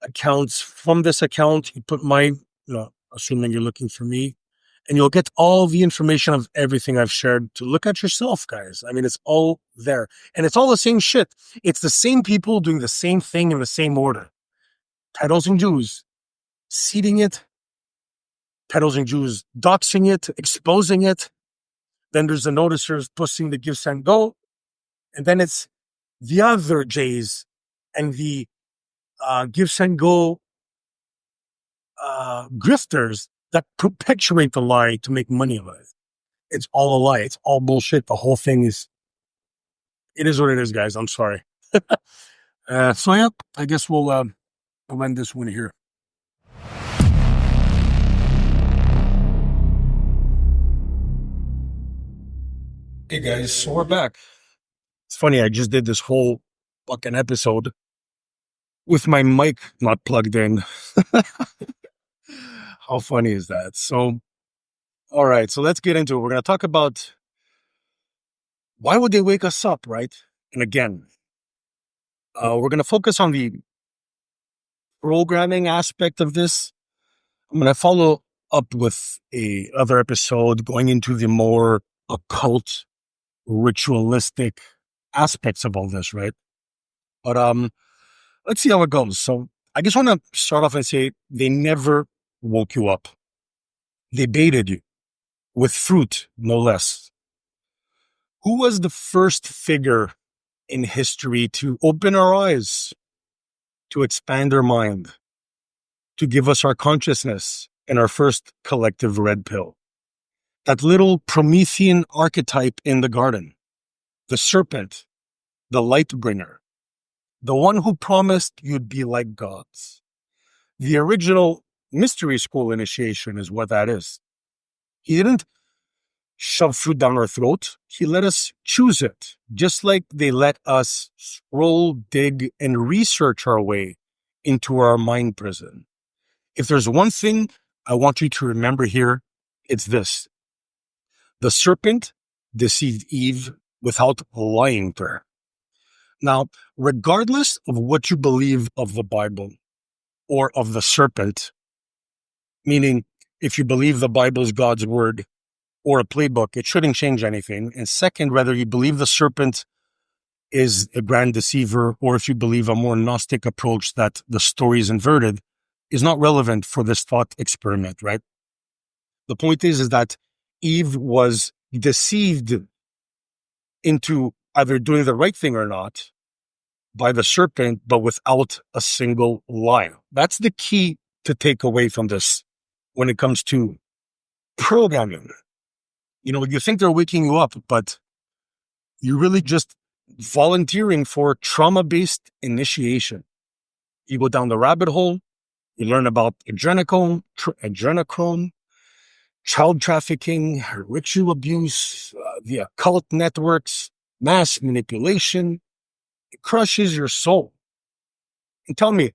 Accounts. From this account, you put my, assuming you're looking for me, and you'll get all the information of everything I've shared to look at yourself, guys. I mean, it's all there. And it's all the same shit. It's the same people doing the same thing in the same order. Pedos and Jews seeding it. Pedos and Jews doxing it, exposing it. Then there's the noticers pushing the give, send, go. And then it's the other J's and the give, send, go grifters that perpetuate the lie to make money of it. It's all a lie. It's all bullshit. The whole thing is what it is, guys. I'm sorry. So yeah, I guess we'll end this one here. Hey guys, so we're back. It's funny, I just did this whole fucking episode with my mic not plugged in. How funny is that? So, all right, so let's get into it. We're going to talk about why would they wake us up, right? And again, we're going to focus on the programming aspect of this. I'm going to follow up with a other episode going into the more occult, ritualistic aspects of all this, right? But let's see how it goes. So I just want to start off and say they never woke you up. They baited you with fruit, no less. Who was the first figure in history to open our eyes, to expand our mind, to give us our consciousness and our first collective red pill? That little Promethean archetype in the garden, the serpent, the light bringer, the one who promised you'd be like gods. The original mystery school initiation is what that is. He didn't shove food down our throat. He let us choose it, just like they let us scroll, dig, and research our way into our mind prison. If there's one thing I want you to remember here, it's this. The serpent deceived Eve without lying to her. Now, regardless of what you believe of the Bible or of the serpent, meaning if you believe the Bible is God's word or a playbook, it shouldn't change anything. And second, whether you believe the serpent is a grand deceiver or if you believe a more Gnostic approach that the story is inverted, is not relevant for this thought experiment, right? The point is that Eve was deceived into either doing the right thing or not by the serpent, but without a single lie. That's the key to take away from this when it comes to programming. You think they're waking you up, but you're really just volunteering for trauma-based initiation. You go down the rabbit hole, you learn about adrenochrome, child trafficking, ritual abuse, the occult networks, mass manipulation. It crushes your soul. And tell me,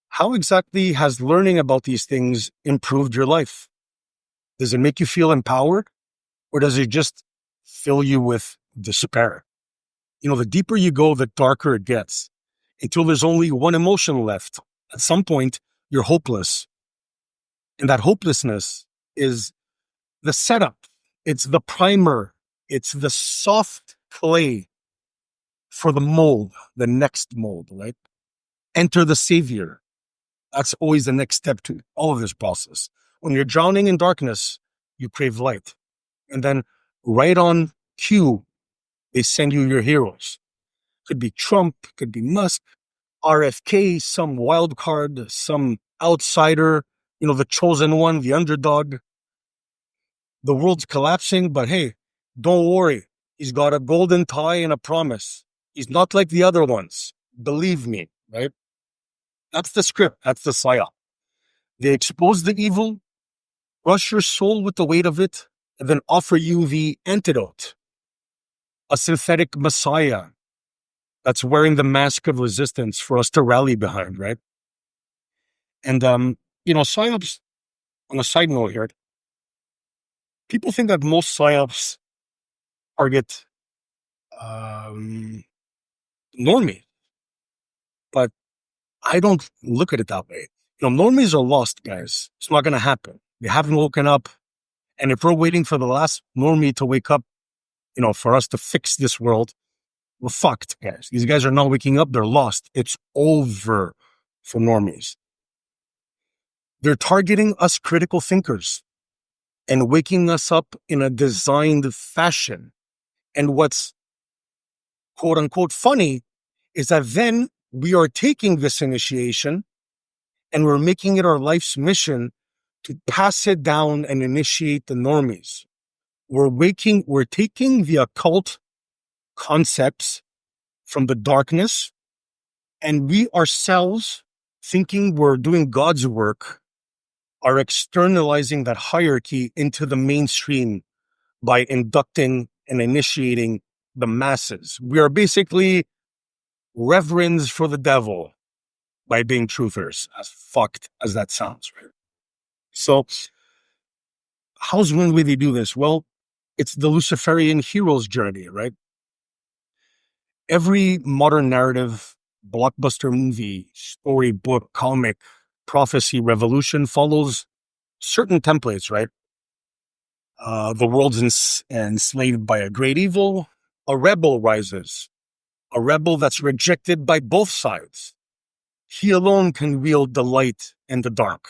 how exactly has learning about these things improved your life? Does it make you feel empowered? Or does it just fill you with despair? The deeper you go, the darker it gets, until there's only one emotion left. At some point, you're hopeless. And that hopelessness is the setup. It's the primer. It's the soft clay for the mold, the next mold, right? Enter the savior. That's always the next step to all of this process. When you're drowning in darkness, you crave light. And then right on cue, they send you your heroes. Could be Trump, could be Musk, RFK, some wild card, some outsider, the chosen one, the underdog. The world's collapsing, but hey, don't worry. He's got a golden tie and a promise. He's not like the other ones. Believe me, right? That's the script. That's the psyop. They expose the evil, crush your soul with the weight of it, and then offer you the antidote. A synthetic messiah that's wearing the mask of resistance for us to rally behind, right? And, psyops, on a side note here, people think that most psyops target normies, but I don't look at it that way. Normies are lost, guys. It's not going to happen. They haven't woken up. And if we're waiting for the last normie to wake up, for us to fix this world, we're fucked, guys. These guys are not waking up. They're lost. It's over for normies. They're targeting us critical thinkers and waking us up in a designed fashion. And what's quote unquote funny is that then we are taking this initiation and we're making it our life's mission to pass it down and initiate the normies. We're taking the occult concepts from the darkness, and we ourselves, thinking we're doing God's work, are externalizing that hierarchy into the mainstream by inducting and initiating the masses. We are basically reverends for the devil by being truthers, as fucked as that sounds, right? So, how's one way they do this? Well, it's the Luciferian hero's journey, right? Every modern narrative, blockbuster movie, story, book, comic, prophecy, revolution follows certain templates, right? The world's enslaved by a great evil. A rebel rises. A rebel that's rejected by both sides. He alone can wield the light and the dark.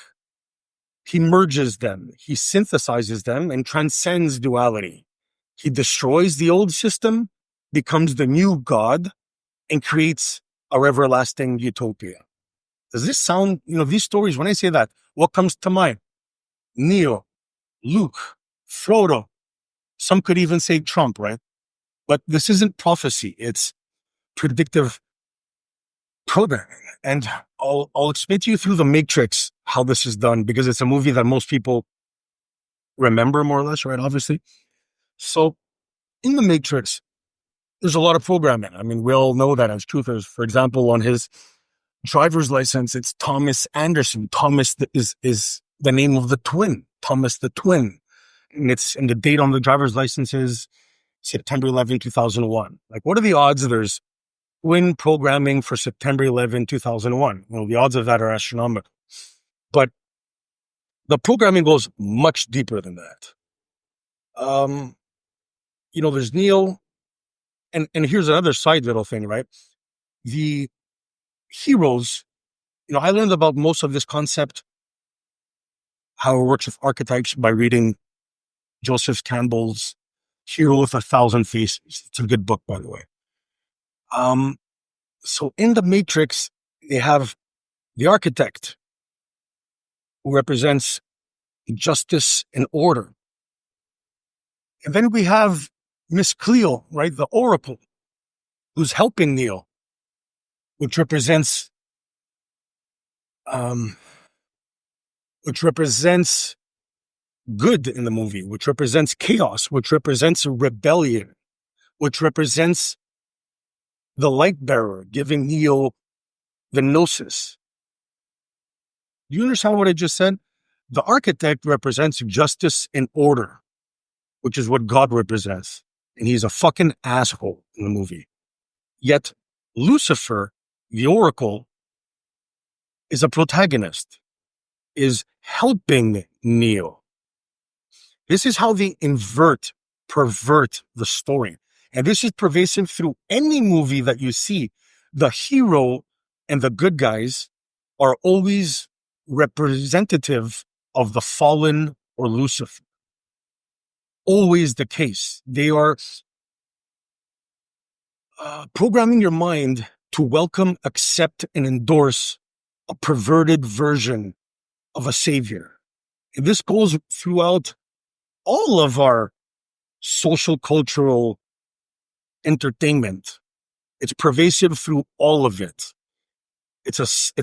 He merges them. He synthesizes them and transcends duality. He destroys the old system, becomes the new God, and creates our everlasting utopia. Does this sound, these stories, when I say that, what comes to mind? Neo, Luke, Frodo. Some could even say Trump, right? But this isn't prophecy. It's predictive programming. And I'll explain to you through The Matrix how this is done, because it's a movie that most people remember more or less, right? Obviously. So in the Matrix, there's a lot of programming. I mean, we all know that as truthers. For example, on his driver's license, it's Thomas Anderson. Thomas is the name of the twin, Thomas the twin. And the date on the driver's license is September 11, 2001. Like, what are the odds there's twin programming for September 11, 2001? Well, the odds of that are astronomical. But the programming goes much deeper than that. There's Neo, and here's another side little thing, right? The heroes, I learned about most of this concept, how it works with archetypes, by reading Joseph Campbell's Hero with a Thousand Faces. It's a good book, by the way. So in the Matrix, they have the architect, who represents justice and order. And then we have Miss Cleo, right? The Oracle, who's helping Neo, which represents good in the movie, which represents chaos, which represents rebellion, which represents the light bearer, giving Neo the gnosis. Do you understand what I just said? The architect represents justice and order, which is what God represents. And he's a fucking asshole in the movie. Yet Lucifer, the Oracle, is a protagonist, is helping Neo. This is how they pervert the story. And this is pervasive through any movie that you see. The hero and the good guys are always representative of the fallen or Lucifer. Always the case. They are programming your mind to welcome, accept, and endorse a perverted version of a savior. And this goes throughout all of our social, cultural entertainment. It's pervasive through all of it. It's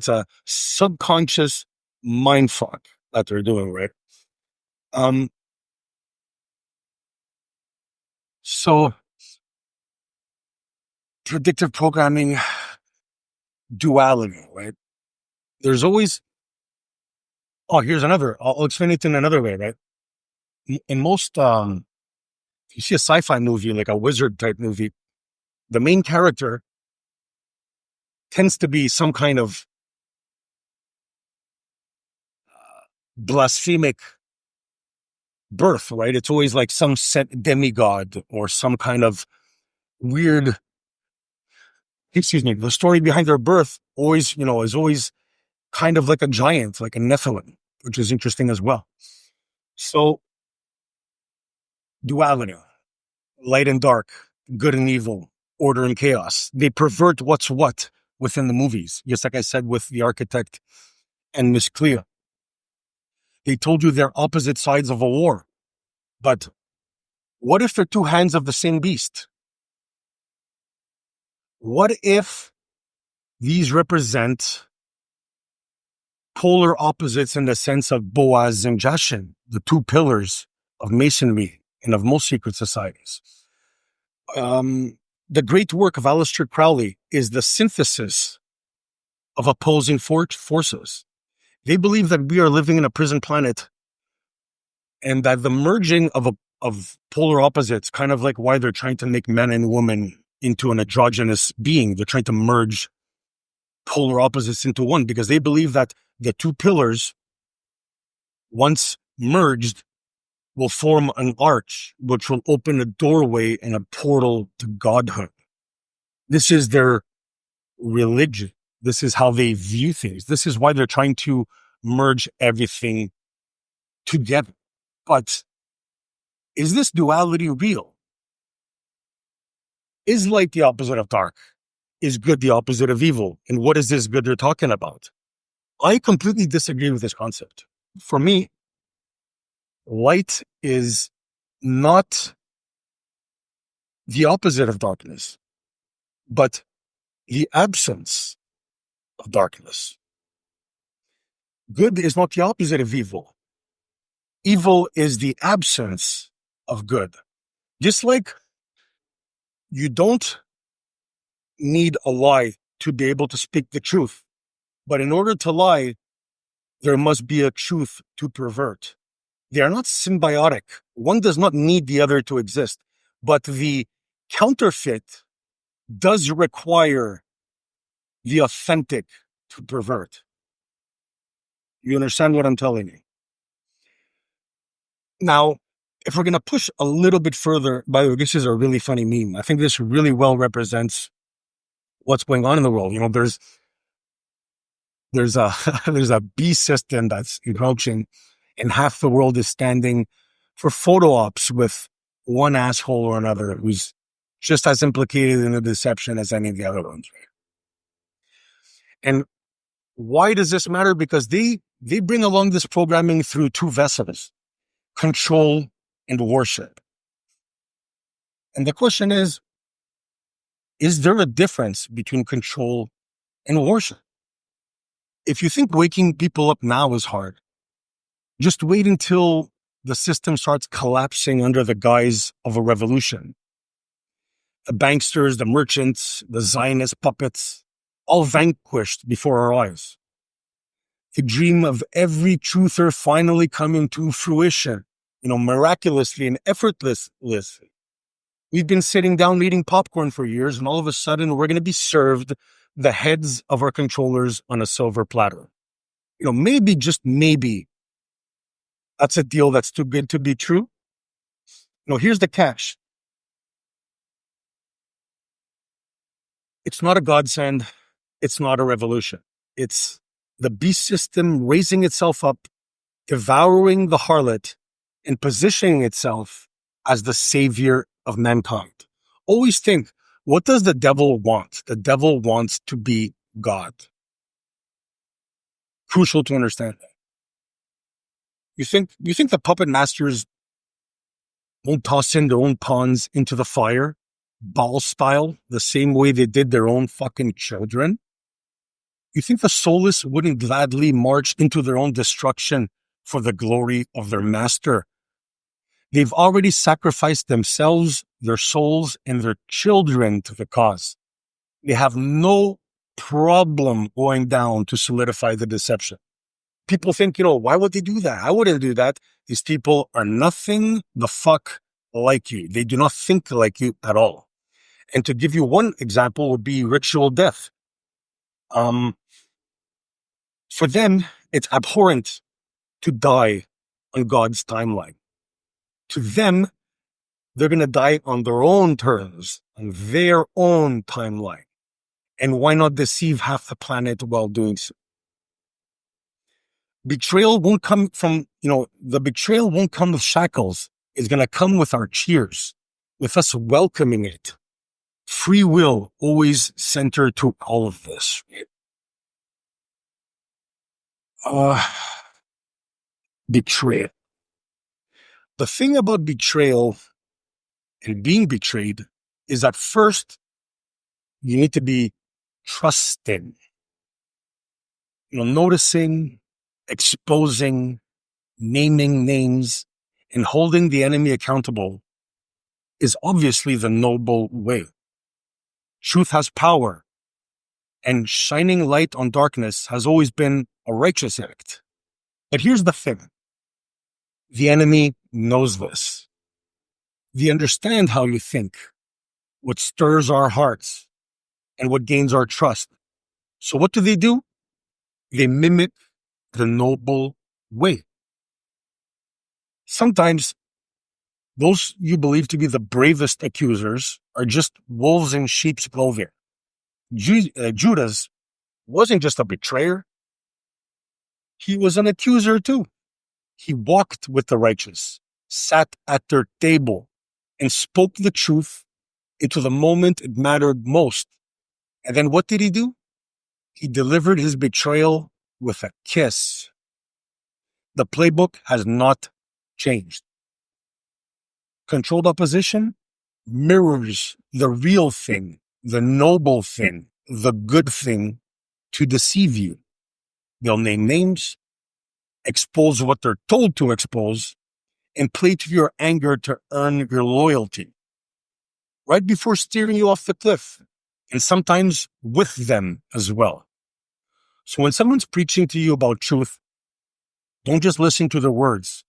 a subconscious mindfuck that they're doing, right? So predictive programming, duality, right? There's always, here's another, I'll explain it in another way, right? In most, you see a sci-fi movie, like a wizard type movie, the main character tends to be some kind of blasphemic birth, right? It's always like some demigod or some kind of weird, the story behind their birth always, is always kind of like a giant, like a Nephilim, which is interesting as well. So duality, light and dark, good and evil, order and chaos. They pervert what's what within the movies. Just like I said with the architect and Miss Cleo. They told you they're opposite sides of a war. But what if they're two hands of the same beast? What if these represent polar opposites in the sense of Boaz and Jachin, the two pillars of Masonry and of most secret societies? The great work of Aleister Crowley is the synthesis of opposing forces. They believe that we are living in a prison planet, and that the merging of polar opposites, kind of like why they're trying to make men and women into an androgynous being. They're trying to merge polar opposites into one, because they believe that the two pillars, once merged, will form an arch, which will open a doorway and a portal to godhood. This is their religion. This is how they view things. This is why they're trying to merge everything together. But is this duality real? Is light the opposite of dark? Is good the opposite of evil? And what is this good they're talking about? I completely disagree with this concept. For me, light is not the opposite of darkness, but the absence of darkness. Good is not the opposite of evil. Evil is the absence of good. Just like you don't need a lie to be able to speak the truth, but in order to lie, there must be a truth to pervert. They are not symbiotic. One does not need the other to exist, but the counterfeit does require the authentic to pervert. You understand what I'm telling you? Now, if we're going to push a little bit further, by the way, this is a really funny meme. I think this really well represents what's going on in the world. You know, there's a there's a beast system that's encroaching, and half the world is standing for photo ops with one asshole or another who's just as implicated in the deception as any of the other ones. And why does this matter? Because they bring along this programming through two vessels: control and worship. And the question is there a difference between control and worship? If you think waking people up now is hard, just wait until the system starts collapsing under the guise of a revolution. The banksters, the merchants, the Zionist puppets, all vanquished before our eyes. The dream of every truther finally coming to fruition, miraculously and effortlessly. We've been sitting down eating popcorn for years, and all of a sudden we're going to be served the heads of our controllers on a silver platter. Maybe, just maybe, that's a deal that's too good to be true. Here's the catch. It's not a godsend. It's not a revolution. It's the beast system raising itself up, devouring the harlot, and positioning itself as the savior of mankind. Always think, what does the devil want? The devil wants to be God. Crucial to understand that. You think the puppet masters won't toss in their own pawns into the fire, ball style, the same way they did their own fucking children? You think the soulless wouldn't gladly march into their own destruction for the glory of their master? They've already sacrificed themselves, their souls, and their children to the cause. They have no problem going down to solidify the deception. People think, why would they do that? I wouldn't do that. These people are nothing the fuck like you. They do not think like you at all. And to give you one example would be ritual death. For them, it's abhorrent to die on God's timeline. To them, they're going to die on their own terms, on their own timeline. And why not deceive half the planet while doing so? Betrayal won't come from, the betrayal won't come with shackles. It's going to come with our cheers, with us welcoming it. Free will always center to all of this. Betrayal. The thing about betrayal and being betrayed is at first you need to be trusting, noticing, exposing, naming names, and holding the enemy accountable is obviously the noble way. Truth has power, and shining light on darkness has always been a righteous act. But here's the thing. The enemy knows this. They understand how you think, what stirs our hearts, and what gains our trust. So what do? They mimic the noble way. Sometimes those you believe to be the bravest accusers are just wolves in sheep's clothing. Judas wasn't just a betrayer. He was an accuser too. He walked with the righteous, sat at their table, and spoke the truth into the moment it mattered most. And then what did he do? He delivered his betrayal with a kiss. The playbook has not changed. Controlled opposition mirrors the real thing, the noble thing, the good thing to deceive you. They'll name names, expose what they're told to expose, and play to your anger to earn your loyalty, right before steering you off the cliff, and sometimes with them as well. So when someone's preaching to you about truth, don't just listen to their words.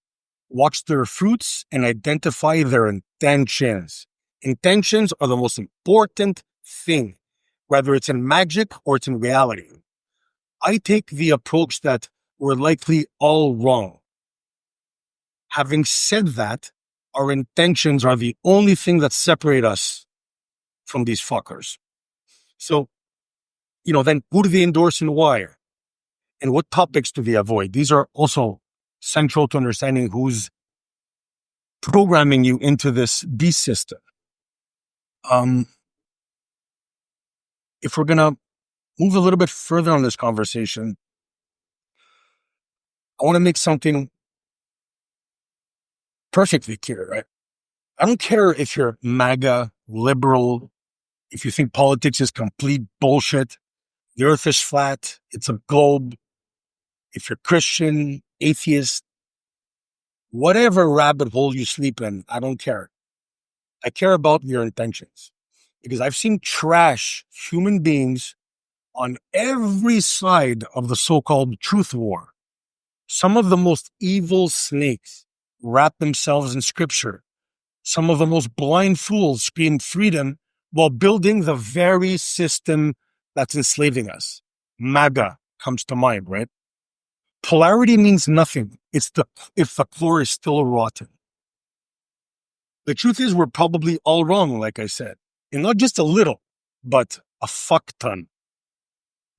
Watch their fruits and identify their intentions. Intentions are the most important thing, whether it's in magic or it's in reality. I take the approach that we're likely all wrong. Having said that, our intentions are the only thing that separate us from these fuckers. So, then who do they endorse and why? And what topics do they avoid? These are also central to understanding who's programming you into this beast system. If we're going to move a little bit further on this conversation, I want to make something perfectly clear, right? I don't care if you're MAGA, liberal, if you think politics is complete bullshit, the earth is flat, it's a globe, if you're Christian, atheist, whatever rabbit hole you sleep in, I don't care. I care about your intentions because I've seen trash human beings on every side of the so-called truth war. Some of the most evil snakes wrap themselves in scripture. Some of the most blind fools scream freedom while building the very system that's enslaving us. MAGA comes to mind, right? Polarity means nothing. If the core is still rotten. The truth is we're probably all wrong, like I said. And not just a little, but a fuck ton.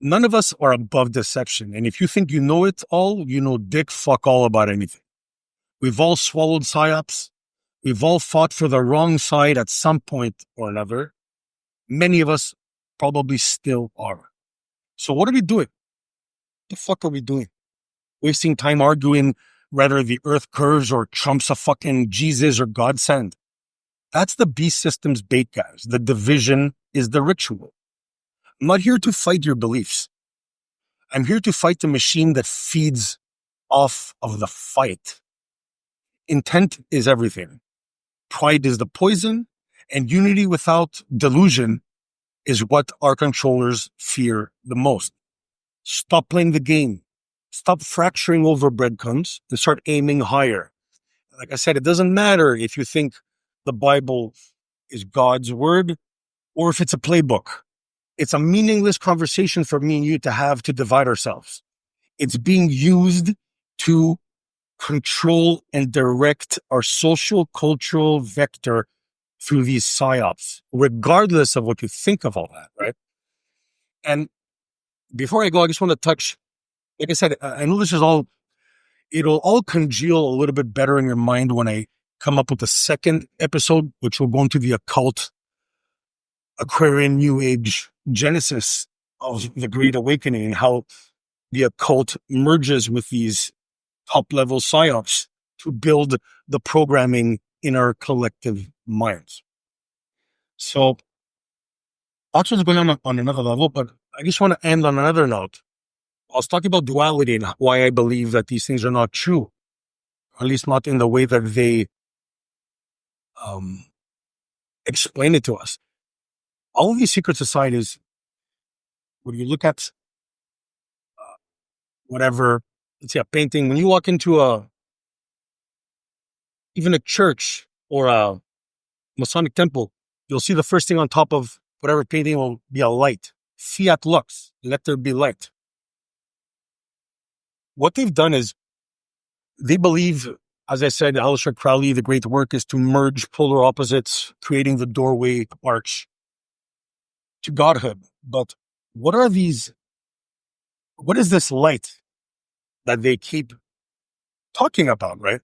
None of us are above deception. And if you think you know it all, you know dick fuck all about anything. We've all swallowed psyops. We've all fought for the wrong side at some point or another. Many of us probably still are. So what are we doing? What the fuck are we doing? Wasting time arguing whether the earth curves or Trump's a fucking Jesus or godsend. That's the beast system's bait, guys. The division is the ritual. I'm not here to fight your beliefs. I'm here to fight the machine that feeds off of the fight. Intent is everything. Pride is the poison, and unity without delusion is what our controllers fear the most. Stop playing the game. Stop fracturing over breadcrumbs and start aiming higher. Like I said, it doesn't matter if you think the Bible is God's word or if it's a playbook. It's a meaningless conversation for me and you to have to divide ourselves. It's being used to control and direct our social cultural vector through these psyops, regardless of what you think of all that, right? And before I go, I just want to touch, like I said, I know it'll all congeal a little bit better in your mind when I come up with the second episode, which will go into the occult, Aquarian New Age genesis of the Great Awakening and how the occult merges with these top-level psyops to build the programming in our collective minds. So that's what's going on another level, but I just want to end on another note. I was talking about duality and why I believe that these things are not true, or at least not in the way that they explain it to us. All of these secret societies, when you look at whatever, let's say a painting, when you walk into even a church or a Masonic temple, you'll see the first thing on top of whatever painting will be a light. Fiat lux, let there be light. What they've done is they believe, as I said, Aleister Crowley, the great work is to merge polar opposites, creating the doorway arch to godhood. But what is this light that they keep talking about, right?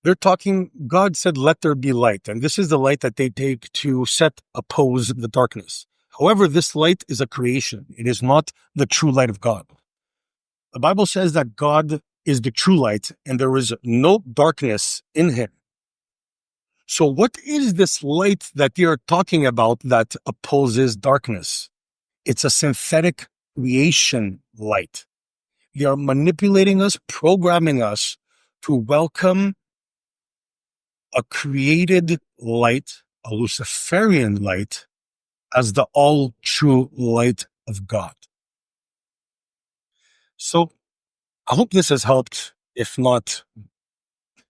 They're talking, God said, let there be light. And this is the light that they take to oppose the darkness. However, this light is a creation. It is not the true light of God. The Bible says that God is the true light and there is no darkness in him. So what is this light that they are talking about that opposes darkness? It's a synthetic creation light. They are manipulating us, programming us to welcome a created light, a Luciferian light, as the all true light of God. So I hope this has helped. If not,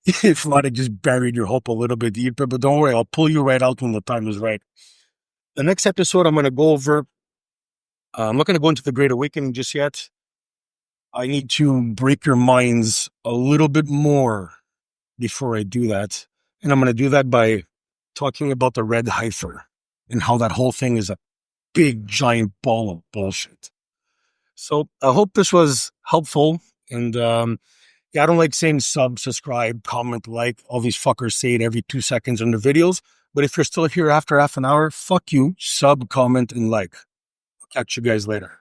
it just buried your hope a little bit deeper. But don't worry, I'll pull you right out when the time is right. The next episode, I'm going to go over. I'm not going to go into the Great Awakening just yet. I need to break your minds a little bit more before I do that. And I'm going to do that by talking about the red heifer and how that whole thing is a big, giant ball of bullshit. So I hope this was helpful. And yeah, I don't like saying sub, subscribe, comment, like. All these fuckers say it every 2 seconds in the videos. But if you're still here after half an hour, fuck you. Sub, comment, and like. I'll catch you guys later.